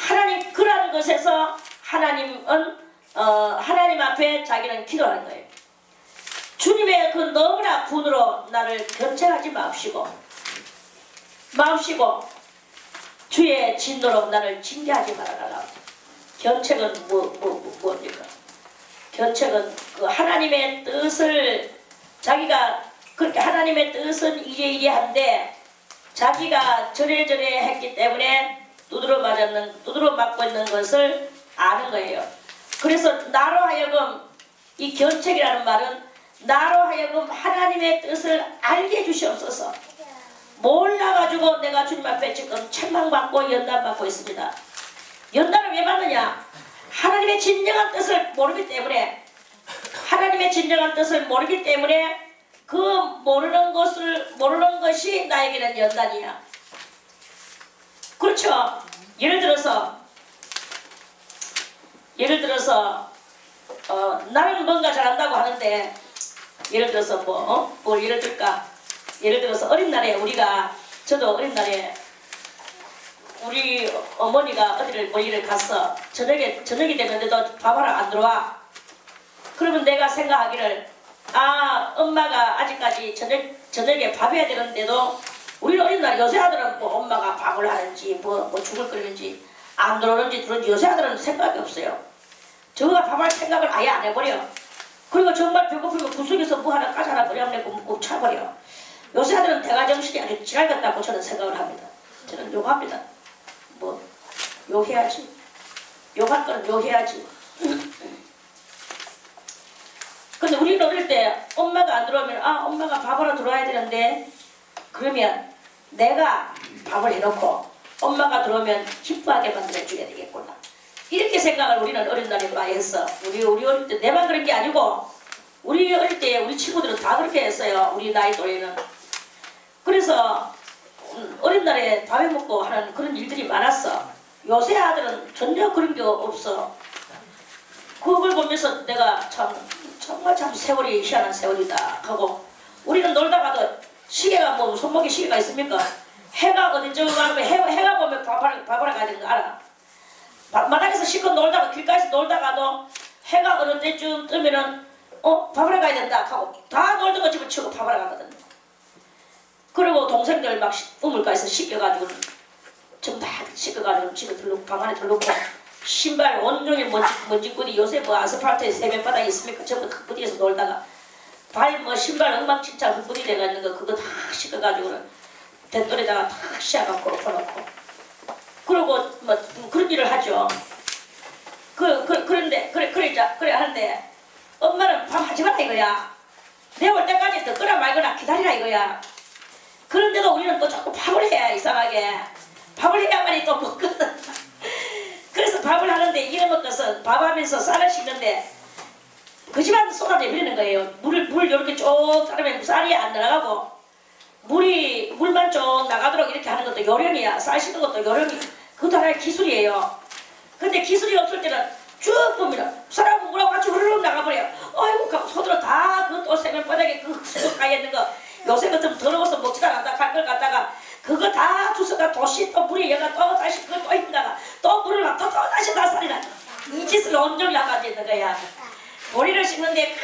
하나님 그러한 것에서 하나님은 하나님 앞에 자기는 기도하는 거예요. 주님의 그 너무나 분으로 나를 견책하지 마옵시고 주의 진노로 나를 징계하지 말아라. 견책은 뭡니까? 견책은 그 하나님의 뜻을, 자기가 그렇게 하나님의 뜻은 이래이래한데 자기가 저래저래 했기 때문에 두드러 맞고 있는 것을 아는 거예요. 그래서 나로 하여금, 이 견책이라는 말은 나로 하여금 하나님의 뜻을 알게 해주시옵소서. 몰라가지고 내가 주님 앞에 지금 책망받고 연단받고 있습니다. 연단을 왜 받느냐? 하나님의 진정한 뜻을 모르기 때문에 하나님의 진정한 뜻을 모르기 때문에 그 모르는 것이 나에게는 연단이야. 그렇죠? 예를 들어서 나는 뭔가 잘한다고 하는데 예를 들어서 뭘 예를 들까? 예를 들어서 어린 날에 저도 어린 날에 우리 어머니가 어디를 멀리를 갔어. 저녁이 됐는데도 밥하러 안 들어와. 그러면 내가 생각하기를 엄마가 아직까지 저녁에 밥 해야 되는데도 우리 어린 날 요새 아들은 뭐 엄마가 밥을 하는지 뭐 죽을 끓이는지 안 들어오는지 들어오는지 요새 아들은 생각이 없어요. 저거가 밥할 생각을 아예 안 해버려. 그리고 정말 배고프면 구석에서 뭐 하나 까지 하나 끓여내고 꼭 차버려. 요새 아들은 대가정신이 아주 지랄같다고 저는 생각을 합니다. 저는 욕합니다. 뭐 욕해야지. 욕할 거는 욕해야지. 근데 우리는 어릴 때 엄마가 안 들어오면 엄마가 밥하러 들어와야 되는데 그러면 내가 밥을 해놓고 엄마가 들어오면 기뻐하게 만들어줘야 되겠구나. 이렇게 생각을 우리는 어린 날에 많이 했어. 우리 어릴 때 내만 그런 게 아니고 우리 어릴 때 우리 친구들은 다 그렇게 했어요. 우리 나이 또래는. 그래서 어린 날에 밥 해먹고 하는 그런 일들이 많았어. 요새 아들은 전혀 그런 게 없어. 그걸 보면서 내가 정말 세월이 희한한 세월이다 하고 우리는 놀다가도 시계가 손목에 시계가 있습니까? 해가 어디쯤 가면 해가 보면 밥하러 가야 되는 거 알아? 마당에서 실컷 놀다가 길가에서 놀다가도 해가 어느 때쯤 뜨면은 밥하러 가야 된다 하고 다 놀던 거 집어치우고 밥하러 가거든. 그리고 동생들 막 우물가에서 씻겨가지고 전부 다 씻겨가지고 집에 방 안에 들르고 신발 온종일 먼지꾸디 요새 아스팔트에 세면바닥이 있습니까? 전부 다 흙부디에서 놀다가 신발 엉망진창 흙부디 돼가지고 그거 다 씻어가지고 뱃돌에다가 다 씌워갖고 엎어놓고 그리고 그런 일을 하죠. 그런데 그래 하는데 엄마는 밥 하지 마라 이거야. 내가 올 때까지 더 끓여 말거나 기다리라 이거야. 그런데도 우리는 또 자꾸 밥을 해야 이상하게 밥을 해야만이 또 먹거든. 그래서 밥을 하는데 이런 것은 밥하면서 쌀을 씻는데 그 집안 쏟아져 버리는 거예요. 물 이렇게 쭉 따르면 쌀이 안 날아가고 물만 쭉 나가도록 이렇게 하는 것도 요령이야. 쌀 씻는 것도 요령이. 그것도 하나의 기술이에요. 근데 기술이 없을 때는 쭉 보면 쌀하고 물하고 같이 흐르륵 나가버려. 아이고 손으로 다 그것도 세면바닥에 흙 까있는 거 요새 같으면 더러워서 먹지도 않는다 갈 걸 갖다가 그거 다 주워가 도시 또 물에 여가 또 다시 그걸 또 입다가 또 물을 막 또 다시 다 쌀이나 이 짓을 온종일 하고 있는 거야. 머리를 씻는데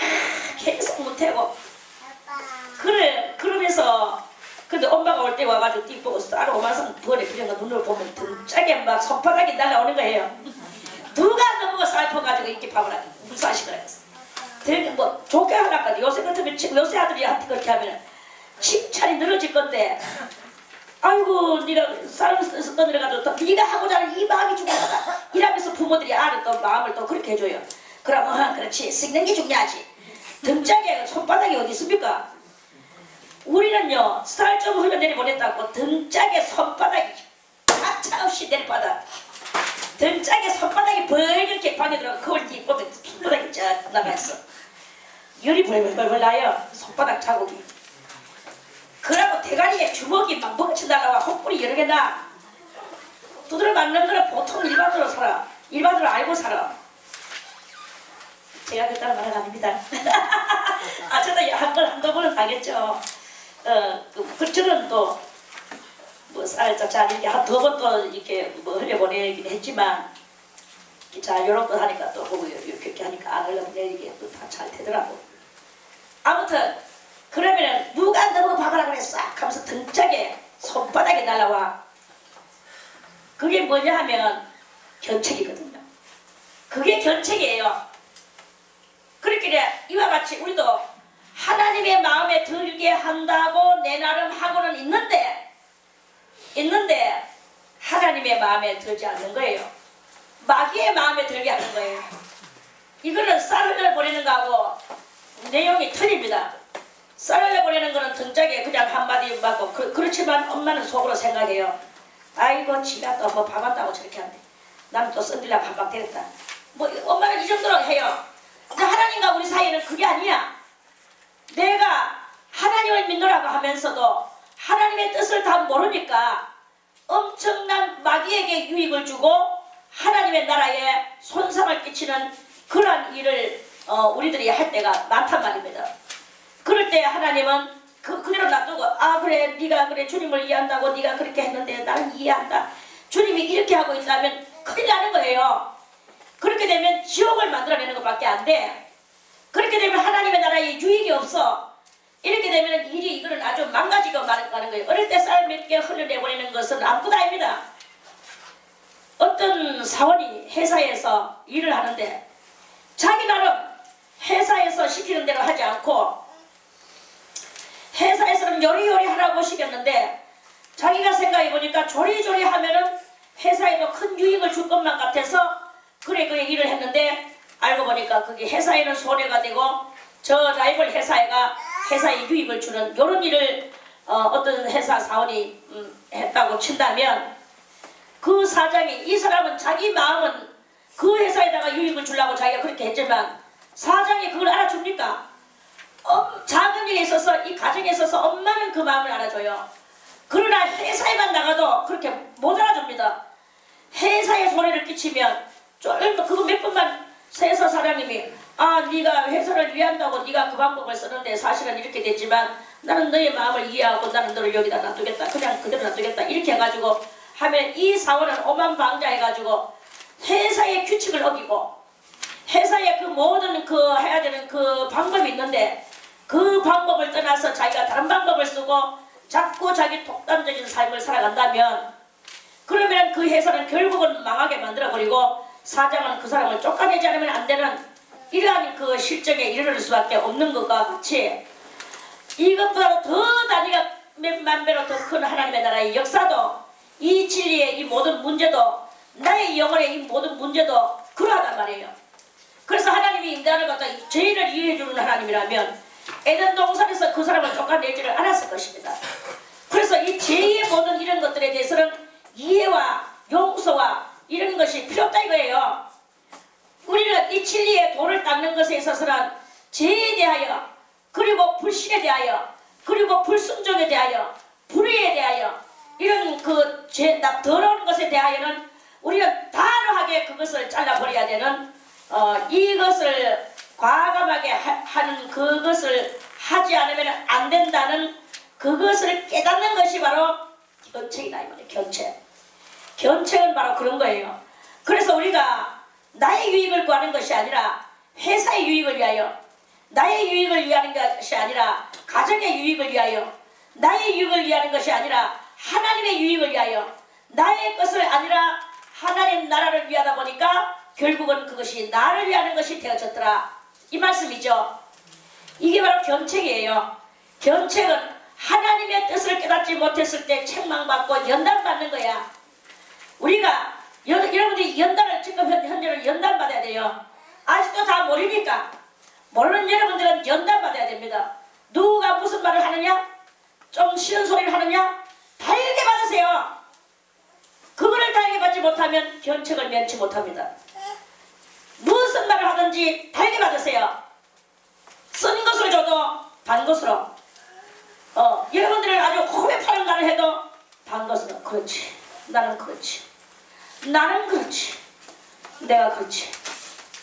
계속 못하고 그러면서 근데 엄마가 올 때 와가지고 띠보고 쌀 5만원 버려 그런 거 눈을 보면 등짝에 막 손바닥이 날라오는 거예요. 누가 너무 쌀 퍼가지고 이렇게 밥을 하고 물사시키라 했어. 되게 좋게 하려고 요새 같으면 요새 아들이한테 그렇게 하면 칭찬이 늘어질 건데 아이고 네가 쌀을 떠들어가지고 네가 하고자 하는 이 마음이 중요하다 이러면서 부모들이 아는 또 마음을 또 그렇게 해줘요. 그럼 그렇지 씻는 게 중요하지. 등짝에 손바닥이 어디 있습니까? 우리는요 쌀 좀 흘러내리 보냈다고 등짝에 손바닥이 가차없이 내려받아. 등짝에 손바닥이 벌겋게 방에 들어가 그걸 띠보면 손바닥이 쫙 나가있어. 열이 벌벌벌 나요. 손바닥 자국이. 그러고 대가리에 주먹이 막 벅치 날라와 헛불이 여러 개 나. 두드려 맞는 거는 보통 일반으로 살아. 일반으로 알고 살아. 제가 그딴 말은 아닙니다. 저도 한두 번은 당했죠. 저는 또 쌀 이렇게 한두 번 또 이렇게 흘려보내긴 했지만 자 요런 거 하니까 또 보고 이렇게 하니까 안 흘려보내게 또 다 잘 되더라고. 아무튼 그러면은 누가 너무 밥하라 그랬어 하면서 등짝에 손바닥에 날라와. 그게 뭐냐 하면 견책이거든요. 그게 견책이에요. 그렇게 이와 같이 우리도 하나님의 마음에 들게 한다고 내 나름 하고는 있는데 하나님의 마음에 들지 않는 거예요. 마귀의 마음에 들게 하는 거예요. 이거는 쌀을 보내는 거하고 내용이 틀립니다. 쌀을 보내는 거는 등짝에 그냥 한마디 맞고 그렇지만 엄마는 속으로 생각해요. 아이고 지가 또 뭐 밥 한다고 저렇게 한대. 나는 또 썬딜라고 한방 때렸다. 뭐 엄마는 이 정도로 해요. 근데 하나님과 우리 사이에는 그게 아니야. 내가 하나님을 믿노라고 하면서도 하나님의 뜻을 다 모르니까 엄청난 마귀에게 유익을 주고 하나님의 나라에 손상을 끼치는 그러한 일을 우리들이 할 때가 많단 말입니다. 그럴 때 하나님은 그대로 놔두고 아 그래 네가 그래 주님을 이해한다고 네가 그렇게 했는데 나는 이해한다. 주님이 이렇게 하고 있다면 큰일 나는 거예요. 그렇게 되면 지옥을 만들어내는 것밖에 안 돼. 그렇게 되면 하나님의 나라에 유익이 없어. 이렇게 되면 일이 이거는 아주 망가지고 가는 거예요. 어릴 때 쌀 몇 개 흘려내버리는 것은 아무것도 아닙니다. 어떤 사원이 회사에서 일을 하는데 자기 나름 회사에서 시키는 대로 하지 않고 회사에서는 요리요리 하라고 시켰는데 자기가 생각해보니까 조리조리 하면은 회사에도 큰 유익을 줄 것만 같아서 그래 일을 했는데 알고 보니까 그게 회사에는 손해가 되고 저 라이벌 회사에 유익을 주는 이런 일을 어떤 회사 사원이 했다고 친다면 그 사장이 이 사람은 자기 마음은 그 회사에다가 유익을 주려고 자기가 그렇게 했지만 사장이 그걸 알아줍니까? 작은 일에 있어서 이 가정에 있어서 엄마는 그 마음을 알아줘요. 그러나 회사에만 나가도 그렇게 못 알아줍니다. 회사에 손해를 끼치면 그거 몇 번만 회사 사장님이 아 네가 회사를 위한다고 네가 그 방법을 쓰는데 사실은 이렇게 됐지만 나는 너의 마음을 이해하고 나는 너를 여기다 놔두겠다. 그냥 그대로 놔두겠다. 이렇게 해가지고 하면 이 사원은 오만방자해가지고 회사의 규칙을 어기고 회사에 그 모든 그 해야 되는 그 방법이 있는데 그 방법을 떠나서 자기가 다른 방법을 쓰고 자꾸 자기 독단적인 삶을 살아간다면 그러면 그 회사는 결국은 망하게 만들어버리고 사장은 그 사람을 쫓아내지 않으면 안 되는 이러한 그 실정에 이르를 수밖에 없는 것과 같이 이것보다 더 단위가 몇만 배로 더 큰 하나님의 나라의 역사도 이 진리의 이 모든 문제도 나의 영혼의 이 모든 문제도 그러하단 말이에요. 그래서 하나님이 인간을 갖다 죄를 이해해주는 하나님이라면 에덴 동산에서 그 사람을 쫓아내지를 않았을 것입니다. 그래서 이 죄의 모든 이런 것들에 대해서는 이해와 용서와 이런 것이 필요 없다 이거예요. 우리는 이 진리의 돌을 닦는 것에 있어서는 죄에 대하여 그리고 불신에 대하여 그리고 불순종에 대하여 불의에 대하여 이런 그 죄, 더러운 것에 대하여는 우리는 단호하게 그것을 잘라버려야 되는 이것을 과감하게 하는 그것을 하지 않으면 안 된다는 그것을 깨닫는 것이 바로 견책이다 이 말이에요. 견책은 바로 그런 거예요. 그래서 우리가 나의 유익을 구하는 것이 아니라 회사의 유익을 위하여 나의 유익을 위하는 것이 아니라 가정의 유익을 위하여 나의 유익을 위하는 것이 아니라 하나님의 유익을 위하여 나의 것을 아니라 하나님 나라를 위하다 보니까 결국은 그것이 나를 위하는 것이 되어졌더라 이 말씀이죠. 이게 바로 견책이에요. 견책은 하나님의 뜻을 깨닫지 못했을 때 책망받고 연단받는 거야. 우리가 여러분들이 연단을 지금 현재는 연단받아야 돼요. 아직도 다 모르니까 모르는 여러분들은 연단받아야 됩니다. 누가 무슨 말을 하느냐 좀 싫은 소리를 하느냐 달게 받으세요. 그거를 달게 받지 못하면 견책을 면치 못합니다. 무슨 말을 하든지 달게 받으세요. 쓴 것을 줘도 반 것으로 여러분들은 아주 호에 파는 말을 해도 반 것으로 그렇지 나는 그렇지 나는 그렇지 내가 그렇지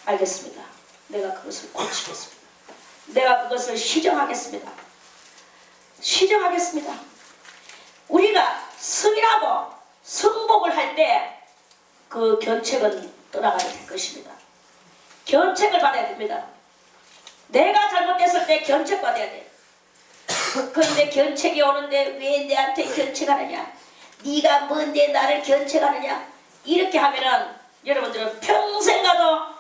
알겠습니다. 내가 그것을 고치겠습니다. 내가 그것을 시정하겠습니다. 우리가 승인하고 승복을 할 때 그 견책은 떠나가야 될 것입니다. 견책을 받아야 됩니다. 내가 잘못됐을 때 견책 받아야 돼. 그런데 견책이 오는데 왜 내한테 견책하느냐 네가 뭔데 나를 견책하느냐 이렇게 하면은 여러분들은 평생 가도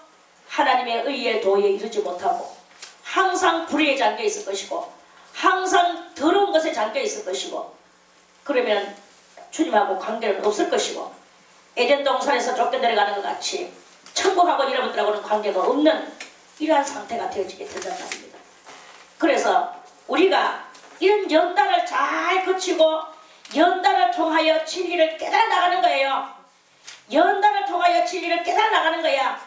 하나님의 의의 도에 이르지 못하고 항상 불의에 잠겨 있을 것이고 항상 더러운 것에 잠겨 있을 것이고 그러면 주님하고 관계는 없을 것이고 에덴 동산에서 쫓겨내려가는 것 같이 천국하고 여러분들하고는 관계가 없는 이러한 상태가 되어지게 된단 말입니다. 그래서 우리가 이런 연단을 잘 거치고 연단을 통하여 진리를 깨달아 나가는 거예요. 연단을 통하여 진리를 깨달아 나가는 거야.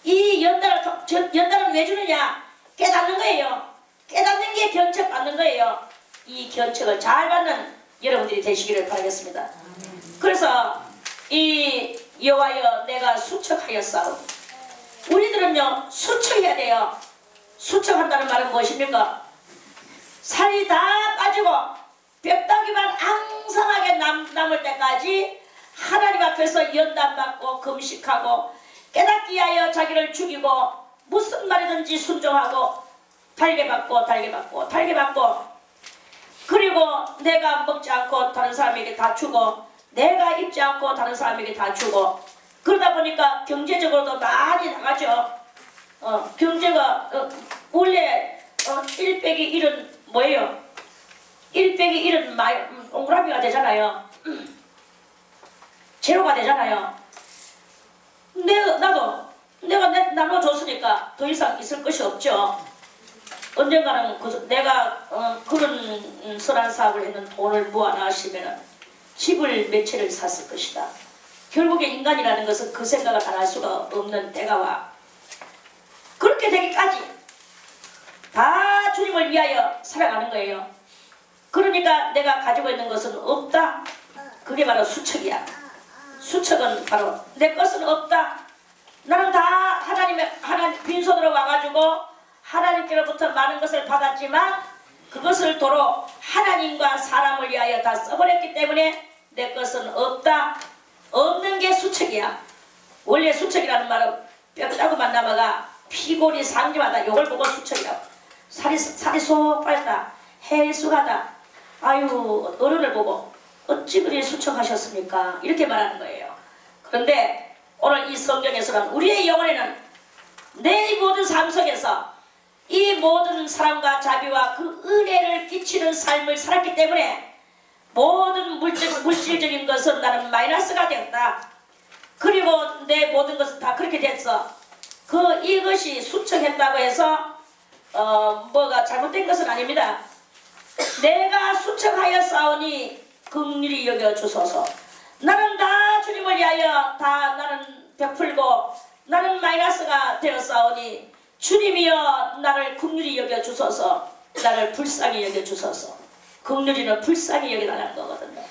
이 연단을 왜 주느냐? 깨닫는 거예요. 깨닫는 게 견책 받는 거예요. 이 견책을 잘 받는 여러분들이 되시기를 바라겠습니다. 그래서 이 여호와여 내가 수척하였사오. 우리들은요 수척해야 돼요. 수척한다는 말은 무엇입니까? 살이 다 빠지고 뼈다귀만 앙상하게 남을 때까지 하나님 앞에서 연단받고 금식하고 깨닫기 위하여 자기를 죽이고 무슨 말이든지 순종하고 달게받고 그리고 내가 먹지 않고 다른 사람에게 다 주고 내가 입지 않고 다른 사람에게 다 주고 그러다 보니까 경제적으로도 많이 나가죠. 경제가 원래 1 빼기 1은 뭐예요? 1 빼기 1은 동그라미가 되잖아요. 제로가 되잖아요. 내가 나눠줬으니까 더 이상 있을 것이 없죠. 언젠가는 내가 그런 선한 사업을 했는 돈을 모아놔시면 집을 몇 채를 샀을 것이다. 결국에 인간이라는 것은 그 생각을 안 할 수가 없는 때가 와. 그렇게 되기까지 다 주님을 위하여 살아가는 거예요. 그러니까 내가 가지고 있는 것은 없다. 그게 바로 수척이야. 수척은 바로 내 것은 없다. 나는 다 하나님 빈손으로 와가지고 하나님께로부터 많은 것을 받았지만 그것을 도로 하나님과 사람을 위하여 다 써버렸기 때문에 내 것은 없다. 없는 게 수척이야. 원래 수척이라는 말은 뼈다구만 남아가 피골이 상심하다. 요걸 보고 수척이라고. 살이 쏙 빠졌다. 헬쑥하다. 아유 어른을 보고 어찌 그리 수척하셨습니까? 이렇게 말하는 거예요. 그런데 오늘 이 성경에서는 우리의 영혼에는 내 모든 삶 속에서 이 모든 사랑과 자비와 그 은혜를 끼치는 삶을 살았기 때문에 모든 물질적인 것은 나는 마이너스가 되었다. 그리고 내 모든 것은 다 그렇게 됐어. 이것이 수척했다고 해서 뭐가 잘못된 것은 아닙니다. 내가 수척하여 싸우니 긍휼히 여겨 주소서. 나는 다 주님을 위하여 다 나는 베풀고 나는 마이너스가 되어 싸우니 주님이여 나를 긍휼히 여겨 주소서. 나를 불쌍히 여겨 주소서. 긍휼히는 불쌍히 여겨달라는 거거든요.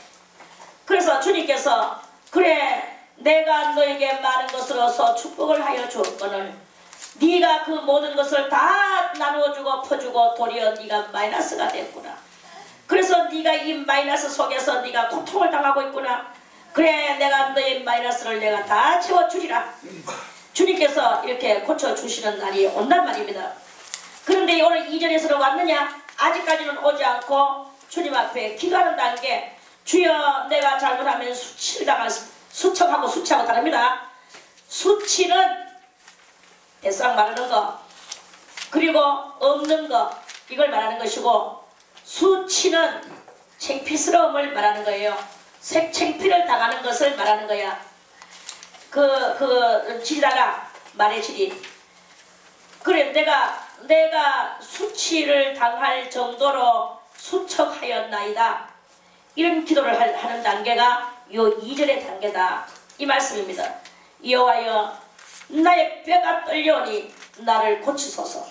그래서 주님께서 그래 내가 너에게 많은 것으로서 축복을 하여 주었거늘 네가 그 모든 것을 다 나누어주고 퍼주고 도리어 네가 마이너스가 됐구나. 그래서 네가 이 마이너스 속에서 네가 고통을 당하고 있구나. 그래 내가 너의 마이너스를 내가 다 채워주리라. 주님께서 이렇게 고쳐주시는 날이 온단 말입니다. 그런데 오늘 2절에서는 왔느냐? 아직까지는 오지 않고 주님 앞에 기도하는 단계. 주여 내가 잘못하면 수척하고 수치하고 다릅니다. 수치는 대상 말하는 거 그리고 없는 거 이걸 말하는 것이고 수치는 창피스러움을 말하는 거예요. 창피를 당하는 것을 말하는 거야. 질이다가 말의 질이. 그래 내가 수치를 당할 정도로 수척하였나이다. 이런 기도를 하는 단계가 요 2절의 단계다. 이 말씀입니다. 여호와여 나의 뼈가 떨려오니 나를 고치소서.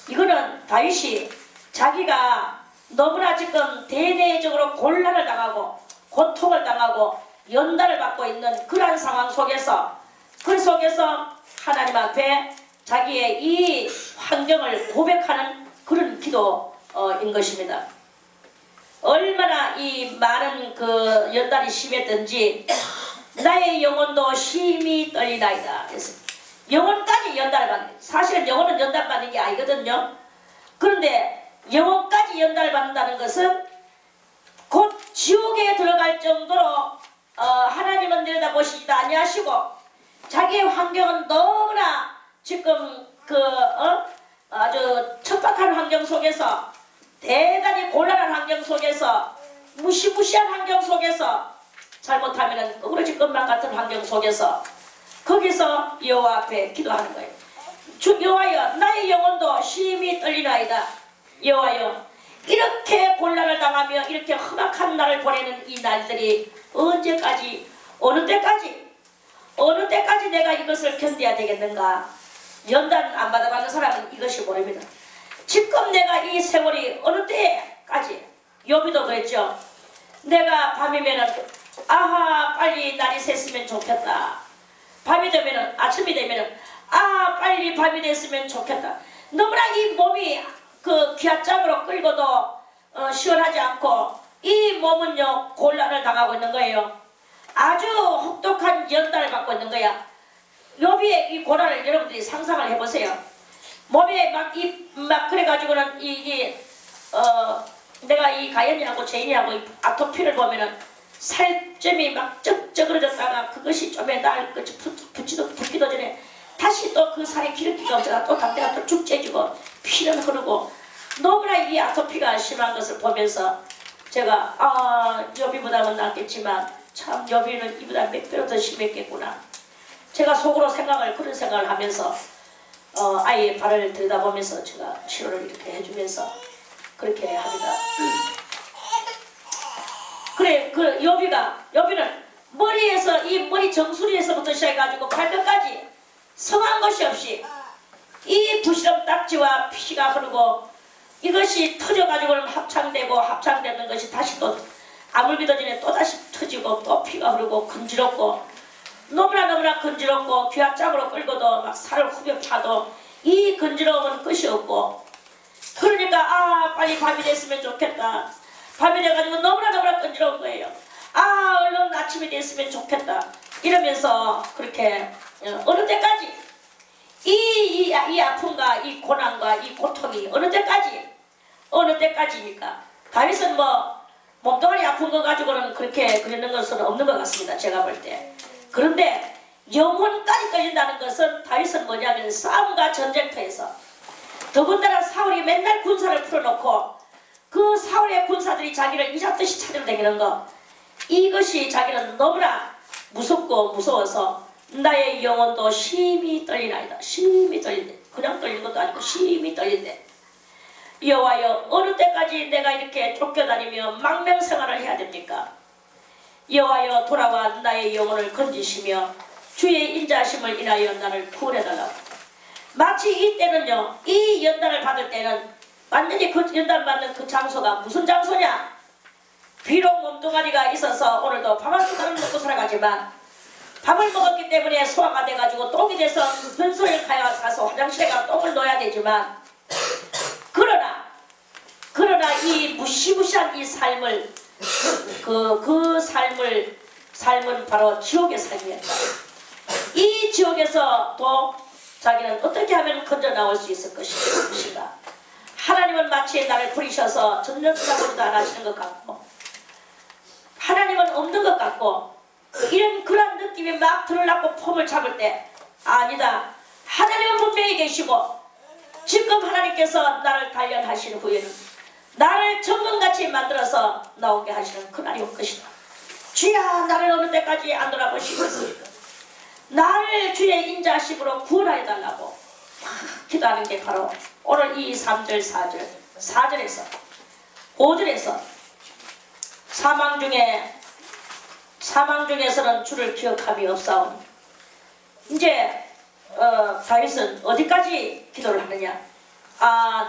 이거는 다윗이 자기가 너무나 지금 대대적으로 곤란을 당하고 고통을 당하고 연단을 받고 있는 그러한 상황 속에서 그 속에서 하나님 앞에 자기의 이 환경을 고백하는 그런 기도인 것입니다. 얼마나 이 많은 그 연단이 심했든지 나의 영혼도 심히 떨리나이다. 그래서 영혼까지 연단을 받는, 사실은 영혼은 연단받는 게 아니거든요. 그런데 영혼까지 연단을 받는다는 것은 곧 지옥에 들어갈 정도로 하나님은 내려다보시지도 아니하시고 자기의 환경은 너무나 지금 아주 척박한 환경 속에서 대단히 곤란한 환경 속에서 무시무시한 환경 속에서 잘못하면 으그러질 것만 같은 환경 속에서 거기서 여호와 앞에 기도하는 거예요. 여호와여 나의 영혼도 심히 떨리나이다. 여호와여 이렇게 곤란을 당하며 이렇게 험악한 날을 보내는 이 날들이 언제까지 어느 때까지 내가 이것을 견뎌야 되겠는가. 연단 안 받아봤는 사람은 이것이 모릅니다. 지금 내가 이 세월이 어느 때까지 요비도 그랬죠. 내가 밤이면은 아하 빨리 날이 샜으면 좋겠다. 밤이 되면은 아침이 되면은 아 빨리 밤이 됐으면 좋겠다. 너무나 이 몸이 그 기압장으로 끌고도 시원하지 않고 이 몸은요 곤란을 당하고 있는 거예요. 아주 혹독한 연단을 받고 있는 거야. 요비의 이 고난을 여러분들이 상상을 해보세요. 몸에 막 그래가지고는 내가 이 가연이하고 제인이하고 이 아토피를 보면은 살점이 막 쩍쩍어졌다가 그것이 좀에 날 붓기도 전에 다시 또 그 살이 기름기가 없어가 또 담대가 또 쭉 째지고 피는 흐르고 너무나 이 아토피가 심한 것을 보면서 제가 여비보다는 낫겠지만 참 여비는 이보다 몇 배로 더 심했겠구나. 제가 속으로 그런 생각을 하면서 아이의 발을 들여다보면서 제가 치료를 이렇게 해주면서 그렇게 합니다. 그래, 그 여비는 머리에서 이 머리 정수리에서부터 시작해가지고 발끝까지 성한 것이 없이 이 부시럼 딱지와 피가 흐르고 이것이 터져가지고는 합창되는 것이 다시 또 아물기도 전에 또 다시 터지고 또 피가 흐르고 건지럽고 너무나 건지럽고 귀압장으로 끌고도 막 살을 후벼 파도 이 건지러움은 끝이 없고 그러니까 빨리 밤이 됐으면 좋겠다. 밤이 돼가지고 너무나 건지러운 거예요. 얼른 아침이 됐으면 좋겠다. 이러면서 그렇게 어느 때까지 이 아픔과 이 고난과 이 고통이 어느 때까지입니까? 다윗은 몸뚱아리 아픈 거 가지고는 그렇게 그러는 것은 없는 것 같습니다. 제가 볼 때. 그런데 영혼까지 떨린다는 것은 다윗은 뭐냐면 싸움과 전쟁터에서 더군다나 사울이 맨날 군사를 풀어놓고 그 사울의 군사들이 자기를 이잡듯이 찾으러 다니는 거 이것이 자기는 너무나 무섭고 무서워서 나의 영혼도 심히 떨리나이다. 심히 떨린대. 그냥 떨리는 것도 아니고 심히 떨린대. 여호와여 어느 때까지 내가 이렇게 쫓겨다니며 망명생활을 해야 됩니까? 여호와여 돌아와 나의 영혼을 건지시며 주의 인자하심을 인하여 나를 구원해달라고. 마치 이때는요 이 연단을 받을 때는 완전히 그 연단 받는 그 장소가 무슨 장소냐? 비록 몸뚱아리가 있어서 오늘도 밥 한 숟가락 먹고 살아가지만 밥을 먹었기 때문에 소화가 돼가지고 똥이 돼서 변소에 가서 화장실에 가서 똥을 넣어야 되지만 그러나 이 무시무시한 이 삶을 그 삶은 바로 지옥의 삶이었다. 이 지옥에서도 자기는 어떻게 하면 건져 나올 수 있을 것인가? 하나님은 마치 나를 부리셔서 전혀 쳐다보지도 안 하시는 것 같고 하나님은 없는 것 같고 그런 느낌이 막 들어놓고 폼을 잡을 때 아니다. 하나님은 분명히 계시고 지금 하나님께서 나를 단련하신 후에는 나를 정금같이 만들어서 나오게 하시는 그날이 올 것이다. 주야 나를 어느 때까지 안 돌아보시겠습니까? 나를 주의 인자심으로 구원하여 달라고 기도하는 게 바로 오늘 이 3절 4절에서 5절에서 사망 중에서는 주를 기억함이 없사오니 이제 다윗은 어디까지 기도를 하느냐?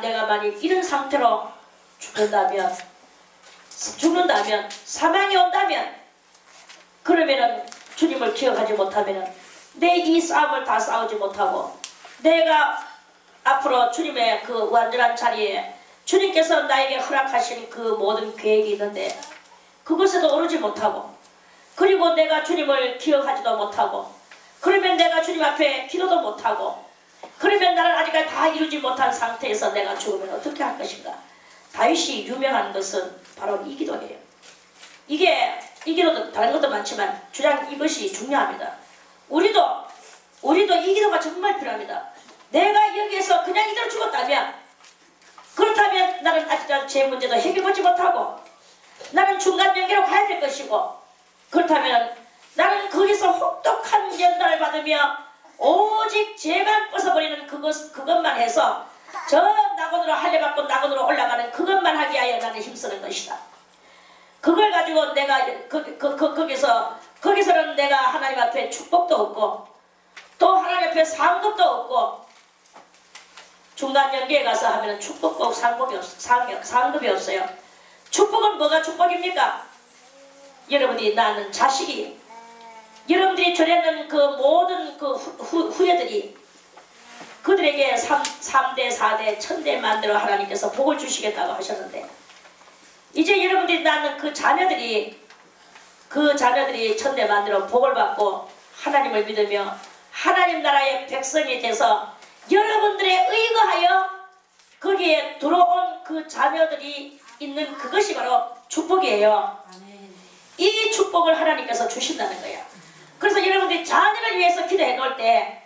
내가 만약 이런 상태로 죽는다면 사망이 온다면 그러면은 주님을 기억하지 못하면은 내 이 싸움을 다 싸우지 못하고 내가 앞으로 주님의 그 완전한 자리에 주님께서 나에게 허락하신 그 모든 계획이 있는데 그것에도 오르지 못하고 그리고 내가 주님을 기억하지도 못하고 그러면 내가 주님 앞에 기도도 못하고 그러면 나는 아직까지 다 이루지 못한 상태에서 내가 죽으면 어떻게 할 것인가? 다윗이 유명한 것은 바로 이 기도예요. 이 기도도 다른 것도 많지만 이것이 중요합니다. 우리도 이 기도가 정말 필요합니다. 내가 여기에서 그냥 이대로 죽었다면 그렇다면 나는 아직까지 제 문제도 해결하지 못하고 나는 중간 명기로 가야 될 것이고 그렇다면 나는 거기서 혹독한 연단을 받으며 오직 죄만 벗어버리는 그것만 해서 저 낙원으로 할례받고 낙원으로 올라가는 그것만 하기 위하여 나는 힘쓰는 것이다. 그걸 가지고 내가 거기서는 내가 하나님 앞에 축복도 없고 또 하나님 앞에 상급도 없고 중간 연계에 가서 하면 축복복 상급이 없어요. 축복은 뭐가 축복입니까? 여러분들이 낳는 자식이, 여러분들이 전에는 그 모든 그 후예들이 그들에게 3대 4대 1000대 만들어 하나님께서 복을 주시겠다고 하셨는데, 이제 여러분들이 낳는 그 자녀들이 1000대 만들어 복을 받고 하나님을 믿으며 하나님 나라의 백성이 돼서 여러분들의 의거하여 거기에 들어온 그 자녀들이 있는 그것이 바로 축복이에요. 이 축복을 하나님께서 주신다는 거예요. 그래서 여러분들이 자녀를 위해서 기도해 놓을 때,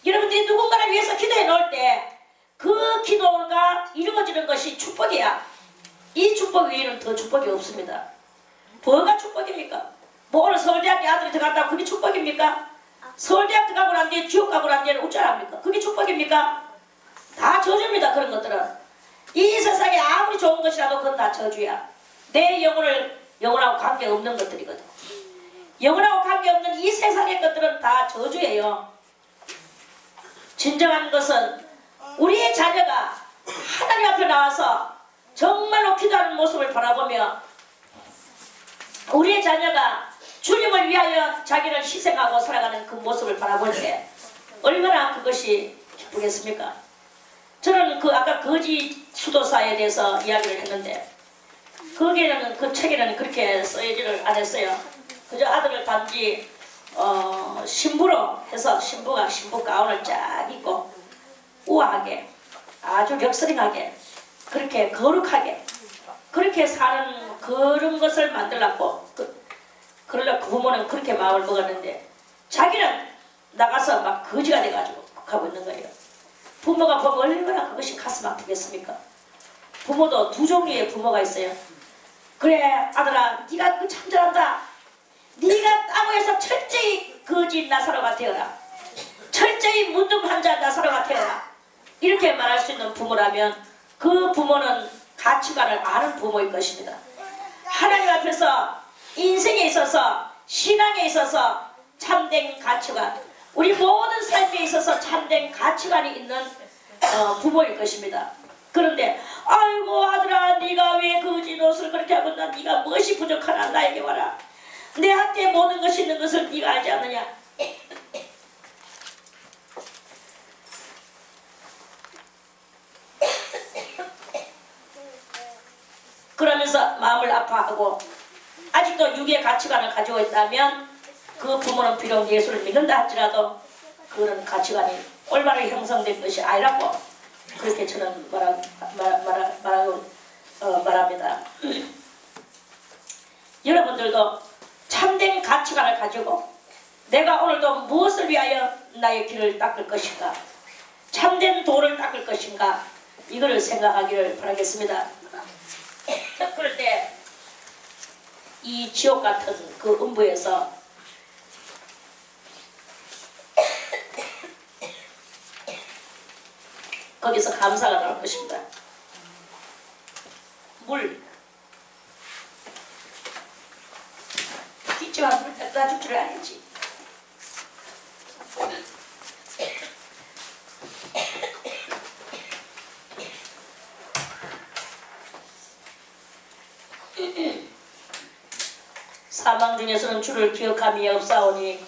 여러분들이 누군가를 위해서 기도해 놓을 때 그 기도가 이루어지는 것이 축복이야. 이 축복 외에는 더 축복이 없습니다. 뭐가 축복입니까? 뭐 오늘 서울대학교 아들이 들어갔다고 그게 축복입니까? 서울대학 들어가고 난 뒤에 지옥 가고 난 뒤에는 어쩌랍니까? 그게 축복입니까? 다 저주입니다. 그런 것들은. 이 세상에 아무리 좋은 것이라도 그건 다 저주야. 내 영혼하고 관계없는 것들이거든. 영혼하고 관계없는 이 세상의 것들은 다 저주예요. 진정한 것은 우리의 자녀가 하나님 앞에 나와서 정말로 기도하는 모습을 바라보며 우리의 자녀가 주님을 위하여 자기를 희생하고 살아가는 그 모습을 바라볼 때 얼마나 그것이 기쁘겠습니까? 저는 아까 거지 수도사에 대해서 이야기를 했는데, 거기에는 그 책에는 그렇게 써있지를 않았어요. 그저 아들을 단지 신부로 해서 신부가 신부 가운을 쫙 입고 우아하게 아주 력스링하게 그렇게 거룩하게 그렇게 사는 그런 것을 만들려고 그러려 그 부모는 그렇게 마음을 먹었는데, 자기는 나가서 막 거지가 돼가지고 하고 있는 거예요. 부모가 보면 얼마나 그것이 가슴 아프겠습니까? 부모도 두 종류의 부모가 있어요. 그래 아들아, 네가 그 참 잘한다. 네가 땅에서 철저히 거지 나사로가 되어라. 철저히 문둥한 자 나사로가 되어라. 이렇게 말할 수 있는 부모라면 그 부모는 가치관을 아는 부모일 것입니다. 하나님 앞에서 인생에 있어서 신앙에 있어서 참된 가치관, 우리 모든 삶에 있어서 참된 가치관이 있는 부모일 것입니다. 그런데 아이고 아들아, 네가 왜 거지 노릇을 그렇게 하고 있나? 네가 무엇이 부족하나 나에게 와라. 내한테 모든 것이 있는 것을 네가 알지 않느냐? 그러면서 마음을 아파하고 아직도 육의 가치관을 가지고 있다면 그 부모는 비록 예수를 믿는다 할지라도 그런 가치관이 올바로 형성된 것이 아니라고 그렇게 저는 말합니다. 여러분들도 참된 가치관을 가지고 내가 오늘도 무엇을 위하여 나의 길을 닦을 것인가, 참된 도를 닦을 것인가, 이거를 생각하기를 바라겠습니다. 그럴 때 이 지옥 같은 그 음부에서 거기서 감사가 나올 것입니다. 물, 기침한 물 갖다 줄 줄 알겠지. 사망 중에서는 주를 기억함이 없사오니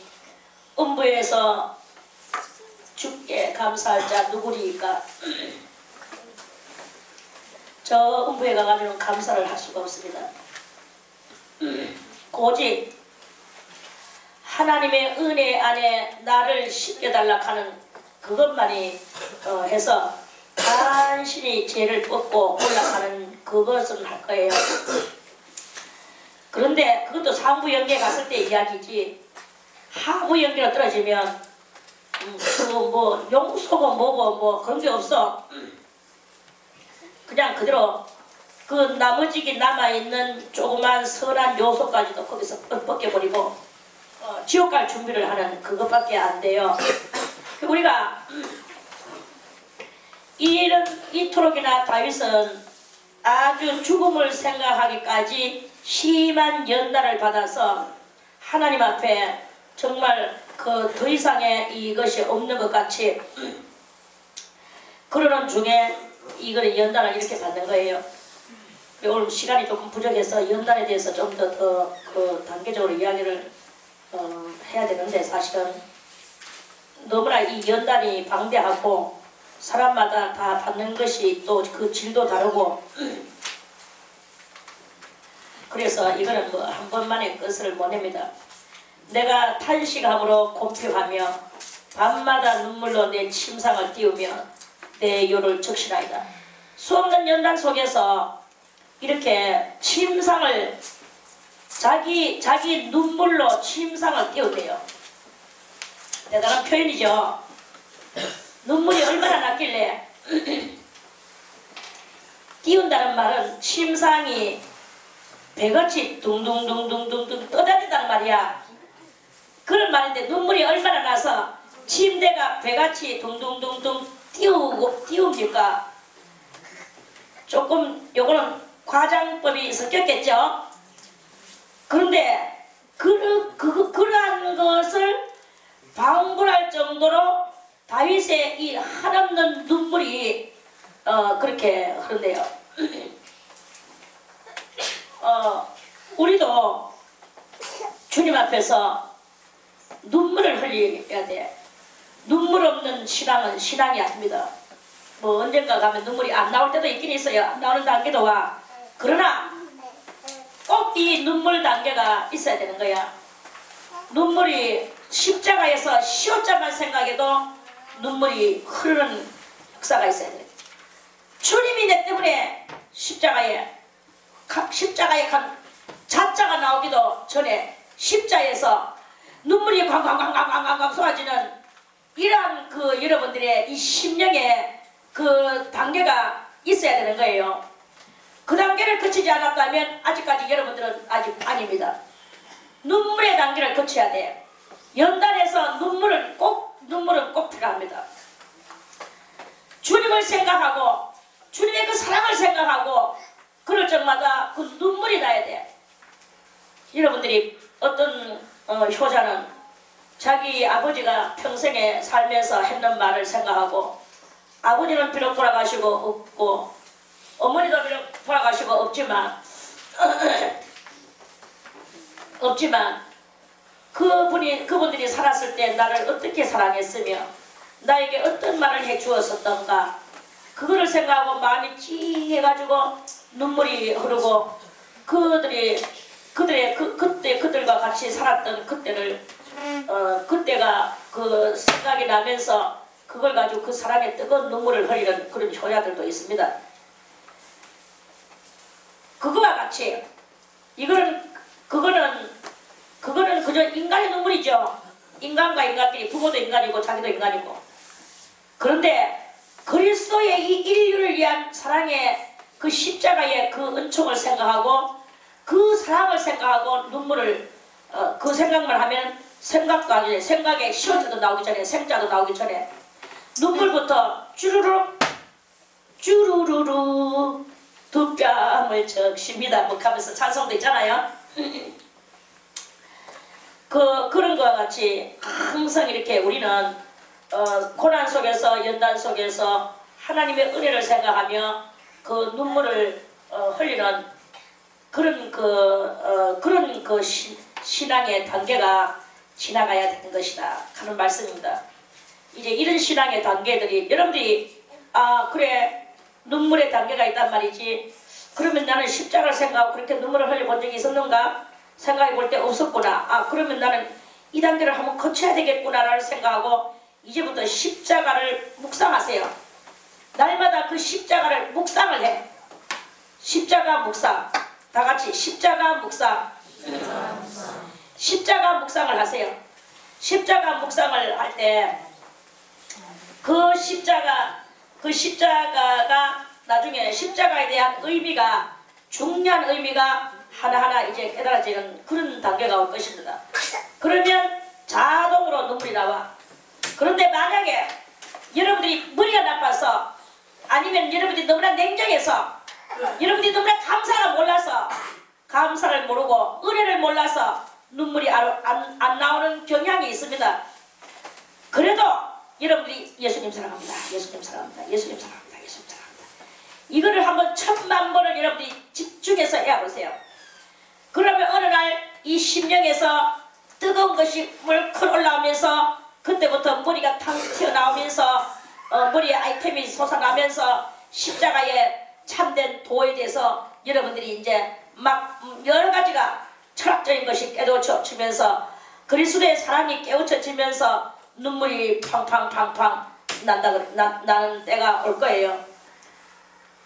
음부에서 주께 감사할 자 누구리까? 저 음부에 가가지고는 감사를 할 수가 없습니다. 오직 하나님의 은혜 안에 나를 씻겨달라 하는 그것만이 해서 간신히 죄를 뻗고 올라가는 그것은 할 거예요. 그런데 그것도 상부연계에 갔을 때 이야기지, 하부연계로 떨어지면 뭐 용서고 뭐고 뭐 그런 게 없어. 그냥 그대로 그 나머지게 남아있는 조그만 선한 요소까지도 거기서 벗겨버리고 지옥 갈 준비를 하는 그것밖에 안 돼요. 우리가 이토록이나 다윗은 아주 죽음을 생각하기까지 심한 연단을 받아서 하나님 앞에 정말 그 더 이상의 이것이 없는 것 같이 그러는 중에 이거를 연단을 이렇게 받는 거예요. 그리고 오늘 시간이 조금 부족해서 연단에 대해서 좀 더 그 단계적으로 이야기를 해야 되는데, 사실은 너무나 이 연단이 방대하고 사람마다 다 받는 것이 또 그 질도 다르고, 그래서 이거는 뭐 한 번만에 끝을 못 냅니다. 내가 탄식함으로 곰핍하며 밤마다 눈물로 내 침상을 띄우며 내 요를 적시나이다. 수없는 연단 속에서 이렇게 침상을 자기 눈물로 침상을 띄운대요. 대단한 표현이죠. 눈물이 얼마나 났길래 띄운다는 말은 침상이 배같이 둥둥둥둥둥둥 떠다닌다는 말이야. 그런 말인데 눈물이 얼마나 나서 침대가 배같이 둥둥둥둥 띄웁니까? 조금 요거는 과장법이 섞였겠죠? 그런데 그러한 것을 방불할 정도로 다윗의 이 한없는 눈물이 그렇게 흐른대요. 우리도 주님 앞에서 눈물을 흘려야 돼. 눈물 없는 신앙은 신앙이 아닙니다. 뭐 언젠가 가면 눈물이 안 나올 때도 있긴 있어요. 안 나오는 단계도 와. 그러나 꼭 이 눈물 단계가 있어야 되는 거야. 눈물이 십자가에서 시옷자만 생각해도 눈물이 흐르는 역사가 있어야 돼. 주님이 내 때문에 십자가에 간 자자가 나오기도 전에 십자에서 눈물이 광광광광광광 쏟아지는 이러한 그 여러분들의 이 심령의 그 단계가 있어야 되는 거예요. 그 단계를 거치지 않았다면 아직까지 여러분들은 아직 아닙니다. 눈물의 단계를 거쳐야 돼. 연단에서 눈물은 꼭 필요합니다. 주님을 생각하고 주님의 그 사랑을 생각하고 그럴 적마다 그 눈물이 나야 돼. 여러분들이 어떤 효자는 자기 아버지가 평생에 살면서 했는 말을 생각하고, 아버지는 비록 돌아가시고 없고 어머니도 비록 돌아가시고 없지만 그분들이 살았을 때 나를 어떻게 사랑했으며 나에게 어떤 말을 해주었었던가, 그거를 생각하고 마음이 찡해가지고 눈물이 흐르고 그들과 같이 살았던 그때가 그 생각이 나면서 그걸 가지고 그 사람의 뜨거운 눈물을 흘리는 그런 효자들도 있습니다. 그거와 같이 그거는 그저 인간의 눈물이죠. 인간과 인간끼리, 부모도 인간이고 자기도 인간이고. 그런데 그리스도의 이 인류를 위한 사랑의 그 십자가의 그 은총을 생각하고 그 사랑을 생각하고 눈물을 그 생각만 하면 생각도 하기 전에, 생각에 시옷자도 나오기 전에, 생자도 나오기 전에 눈물부터 주르르 두 뺨을 적십니다 뭐 하면서 찬송도 있잖아요. 그런 것과 같이 항상 이렇게 우리는 고난 속에서, 연단 속에서 하나님의 은혜를 생각하며 그 눈물을 흘리는 그런 신앙의 단계가 지나가야 되는 것이다 하는 말씀입니다. 이제 이런 신앙의 단계들이 여러분들이 그래 눈물의 단계가 있단 말이지, 그러면 나는 십자가를 생각하고 그렇게 눈물을 흘려본 적이 있었는가 생각해 볼 때 없었구나. 그러면 나는 이 단계를 한번 거쳐야 되겠구나라는 생각하고 이제부터 십자가를 묵상하세요. 날마다 그 십자가를 묵상을 해. 십자가 묵상. 다 같이 십자가 묵상. 십자가 묵상을 하세요. 십자가 묵상을 할 때 그 십자가가 나중에 십자가에 대한 의미가, 중요한 의미가 하나하나 이제 깨달아지는 그런 단계가 올 것입니다. 그러면 자동으로 눈물이 나와. 그런데 만약에 여러분들이 머리가 나빠서, 아니면 여러분들이 너무나 냉정해서, 여러분들이 너무나 감사를 몰라서, 감사를 모르고 은혜를 몰라서 눈물이 안 나오는 경향이 있습니다. 그래도 여러분들이 예수님 사랑합니다. 예수님 사랑합니다. 예수님 사랑합니다. 예수님 사랑합니다. 이거를 한번 1000만 번을 여러분들이 집중해서 해보세요. 그러면 어느 날 이 심령에서 뜨거운 것이 물큰 올라오면서 그때부터 머리가 탕 튀어나오면서 머리에 아이템이 솟아나면서 십자가의 참된 도에 대해서 여러분들이 이제 막 여러 가지가 철학적인 것이 깨우쳐지면서 그리스도의 사랑이 깨우쳐지면서 눈물이 팡팡팡팡 나는 때가 올 거예요.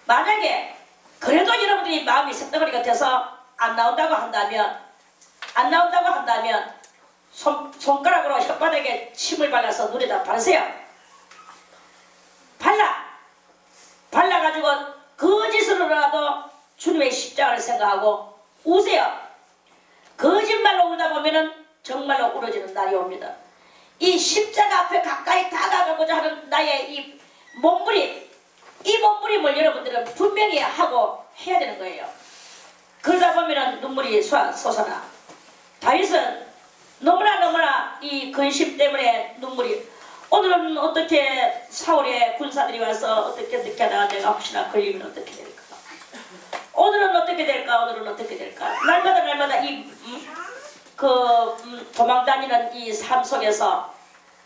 만약에 그래도 여러분들이 마음이 색덩어리 같아서 안 나온다고 한다면 손가락으로 혓바닥에 침을 발라서 눈에다 바르세요. 발라가지고 거짓으로라도 주님의 십자가를 생각하고 우세요. 거짓말로 울다 보면은 정말로 울어지는 날이 옵니다. 이 십자가 앞에 가까이 다가가고자 하는 나의 이 몸부림을 여러분들은 분명히 하고 해야 되는 거예요. 그러다 보면은 눈물이 솟아나. 다윗은 너무나 이 근심 때문에 눈물이. 오늘은 어떻게 사울의 군사들이 와서 어떻게 하다가 내가 혹시나 걸리면 어떻게 될까? 오늘은 어떻게 될까? 날마다 도망다니는 이 삶 속에서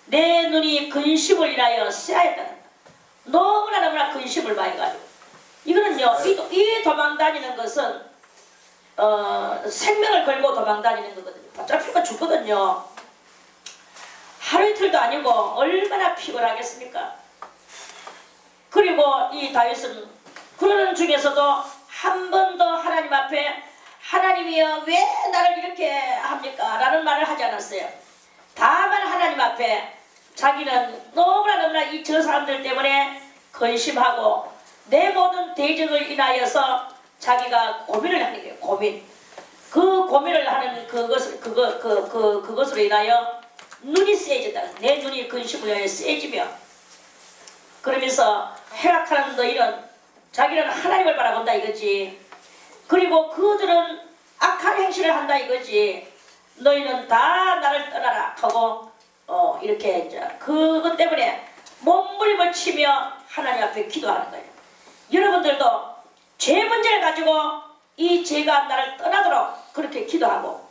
내 눈이 근심을 인하여 쎄하였다. 너무나 근심을 많이 가지고. 이거는요, 이 도망다니는 것은 생명을 걸고 도망다니는 거거든요. 붙잡히면 죽거든요. 하루 이틀도 아니고 얼마나 피곤하겠습니까? 그리고 이 다윗은 그러는 중에서도 한 번도 하나님 앞에 하나님이여 왜 나를 이렇게 합니까? 라는 말을 하지 않았어요. 다만 하나님 앞에 자기는 너무나 이 저 사람들 때문에 근심하고 내 모든 대적을 인하여서 자기가 고민을 하는 거예요. 그 고민을 하는 그것으로 인하여 눈이 세졌다. 내 눈이 근심을 인하여 세지며 그러면서 해락하는 너희는 자기는 하나님을 바라본다 이거지. 그리고 그들은 악한 행실을 한다 이거지. 너희는 다 나를 떠나라 하고 이렇게 이제 그것 때문에 몸부림을 치며 하나님 앞에 기도하는 거예요. 여러분들도 죄 문제를 가지고 이 죄가 나를 떠나도록 그렇게 기도하고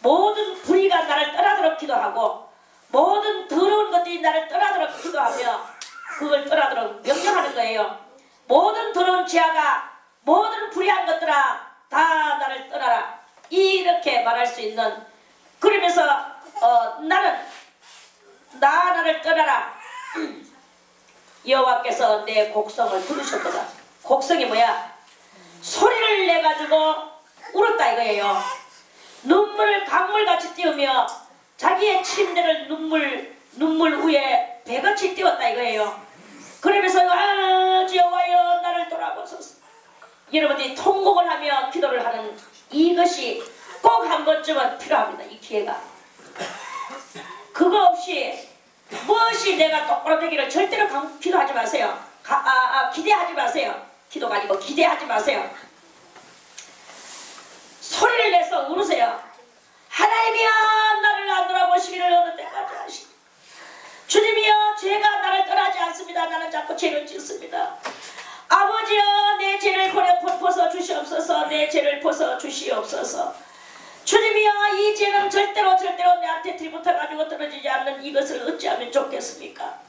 모든 불의가 나를 떠나도록 기도하고 모든 더러운 것들이 나를 떠나도록 기도하며 그걸 떠나도록 명령하는 거예요. 모든 더러운 지하가 모든 불의한 것들아 다 나를 떠나라 이렇게 말할 수 있는. 그러면서 나를 떠나라. 여호와께서 내 곡성을 들으셨도다. 곡성이 뭐야? 소리를 내가지고 울었다 이거예요. 눈물을 강물같이 띄우며 자기의 침대를 눈물 위에 배같이 띄웠다 이거예요. 그러면서 여호와여 나를 돌아보소서. 여러분들이 통곡을 하며 기도를 하는 이것이 꼭 한 번쯤은 필요합니다. 이 기회가. 그거 없이 무엇이 내가 똑바로 되기를 절대로 기도하지 마세요. 기대하지 마세요. 기도가 아니고 기대하지 마세요. 소리를 내서 울으세요. 하나님이여 나를 안 돌아보시기를 어느 때까지 하시니 주님이여 죄가 나를 떠나지 않습니다. 나는 자꾸 죄를 짓습니다. 아버지여 내 죄를 벗어 주시옵소서. 내 죄를 벗어 주시옵소서. 주님이여 이 죄는 절대로 내한테 들붙어가지고 떨어지지 않는 이것을 어찌하면 좋겠습니까?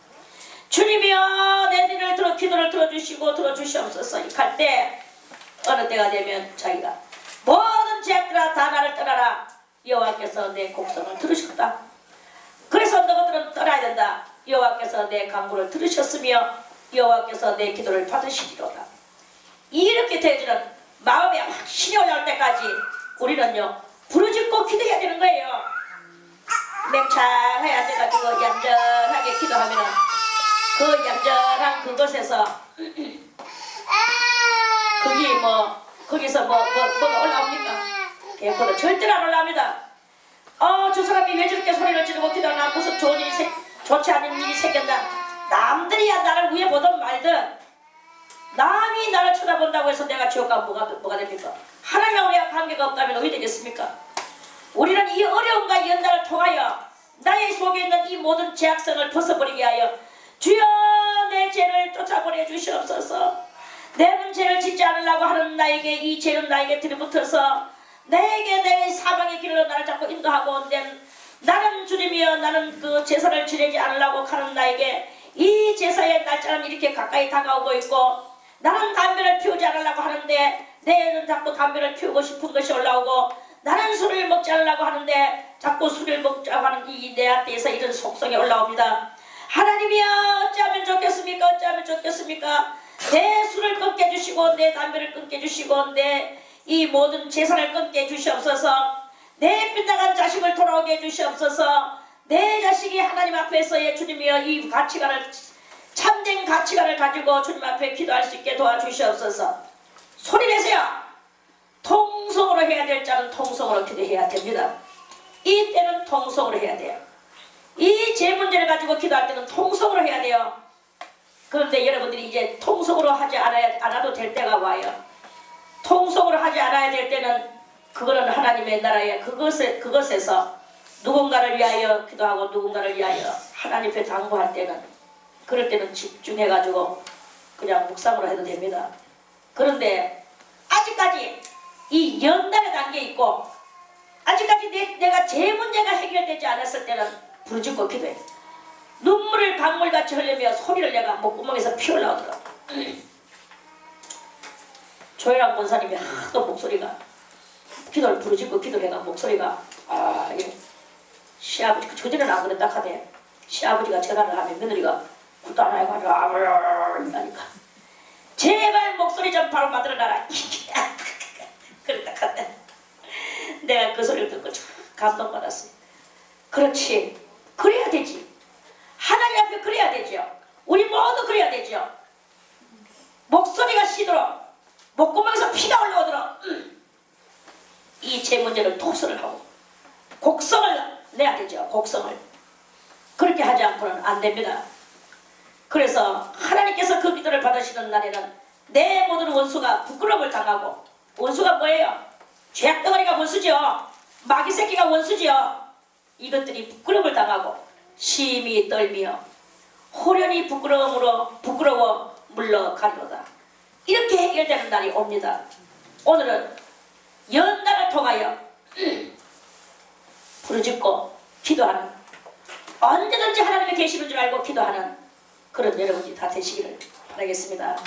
주님이여 내 기도를 들어주시옵소서. 갈 때 어느 때가 되면 자기가 모든 죄악들아 다 나를 떠나라. 여호와께서 내 곡성을 들으셨다. 그래서 너희들은 떠나야 된다. 여호와께서 내 간구를 들으셨으며 여호와께서 내 기도를 받으시리로다. 이렇게 되어지는 마음에 확신이 올라올 때까지 우리는요 부르짖고 기도해야 되는 거예요. 맹창하게 앉아가지고 얌전하게 기도하면은 그 얌전한 그곳에서 거기서 뭐가 올라옵니까? 개코도 절대로 안 올라옵니다. 저 사람이 왜 저렇게 소리를 지르고 기도하나, 무슨 좋지 않은 일이 생겼나. 남들이야 나를 위해 보든 말든 남이 나를 쳐다본다고 해서 내가 지옥 가면 뭐가 됩니까? 하나님과 우리와 관계가 없다면 어떻게 되겠습니까? 우리는 이 어려움과 연단을 통하여 나의 속에 있는 이 모든 죄악성을 벗어버리게 하여 인도하려고 하는 나에게 이 죄는 나에게 들이붙어서 나에게 내 사방의 길로 나를 자꾸 인도하고 나는 주님이여 나는 그 제사를 지내지 않으려고 하는 나에게 이 제사의 날짜는 이렇게 가까이 다가오고 있고 나는 담배를 피우지 않으려고 하는데 내는 자꾸 담배를 피우고 싶은 것이 올라오고 나는 술을 먹지 않으려고 하는데 자꾸 술을 먹자고 하는 이 내 앞에서 이런 속성이 올라옵니다. 하나님이여 어찌하면 좋겠습니까? 어찌하면 좋겠습니까? 내 술을 끊게 해주시고 내 담배를 끊게 해주시고 내 이 모든 재산을 끊게 해주시옵소서. 내 빗나간 자식을 돌아오게 해주시옵소서. 내 자식이 하나님 앞에서의 주님이여 이 가치관을 참된 가치관을 가지고 주님 앞에 기도할 수 있게 도와주시옵소서. 소리 내세요. 통성으로 해야 될 자는 통성으로 기도해야 됩니다. 이 때는 통성으로 해야 돼요. 이 제 문제를 가지고 기도할 때는 통성으로 해야 돼요. 그런데 여러분들이 이제 통성으로 하지 않아도 될 때가 와요. 통성으로 하지 않아야 될 때는 그거는 하나님의 나라에 그것에서 누군가를 위하여 기도하고 누군가를 위하여 하나님 앞에 당부할 때는 그럴 때는 집중해가지고 그냥 묵상으로 해도 됩니다. 그런데 아직까지 이 연단의 단계에 있고 아직까지 내가 제 문제가 해결되지 않았을 때는 부르짖고 기도해. 눈물을 강물같이 흘리며 소리를 내가 목구멍에서 피어나오더라고. 조혜랑 권사님이 하도 목소리가 기도를 부르짖고 기도해가 목소리가 시아버지 그전에는 안 그랬다 하대. 시아버지가 전화를 하면 며느리가 굴단해가지고 이러니까 제발 목소리 좀 바로 만들어놔라. 그랬다 하대. 내가 그 소리를 듣고 참 감동받았어요. 그렇지. 그래야 되지. 하나님 앞에 그래야 되죠. 우리 모두 그래야 되죠. 목소리가 시들어 목구멍에서 피가 올라오도록 이 제 문제를 독서를 하고 곡성을 내야 되죠. 곡성을. 그렇게 하지 않고는 안 됩니다. 그래서 하나님께서 그 기도를 받으시는 날에는 내 모든 원수가 부끄러움을 당하고 원수가 뭐예요? 죄악덩어리가 원수죠. 마귀 새끼가 원수죠. 이것들이 부끄러움을 당하고 심히 떨며 호련히 부끄러워 물러가리로다. 이렇게 해결되는 날이 옵니다. 오늘은 연단을 통하여 부르짖고 기도하는 언제든지 하나님의 계시는 줄 알고 기도하는 그런 여러분이 다 되시기를 바라겠습니다.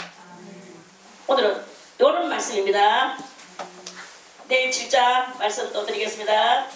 오늘은 이런 말씀입니다. 내일 7장 말씀 또 드리겠습니다.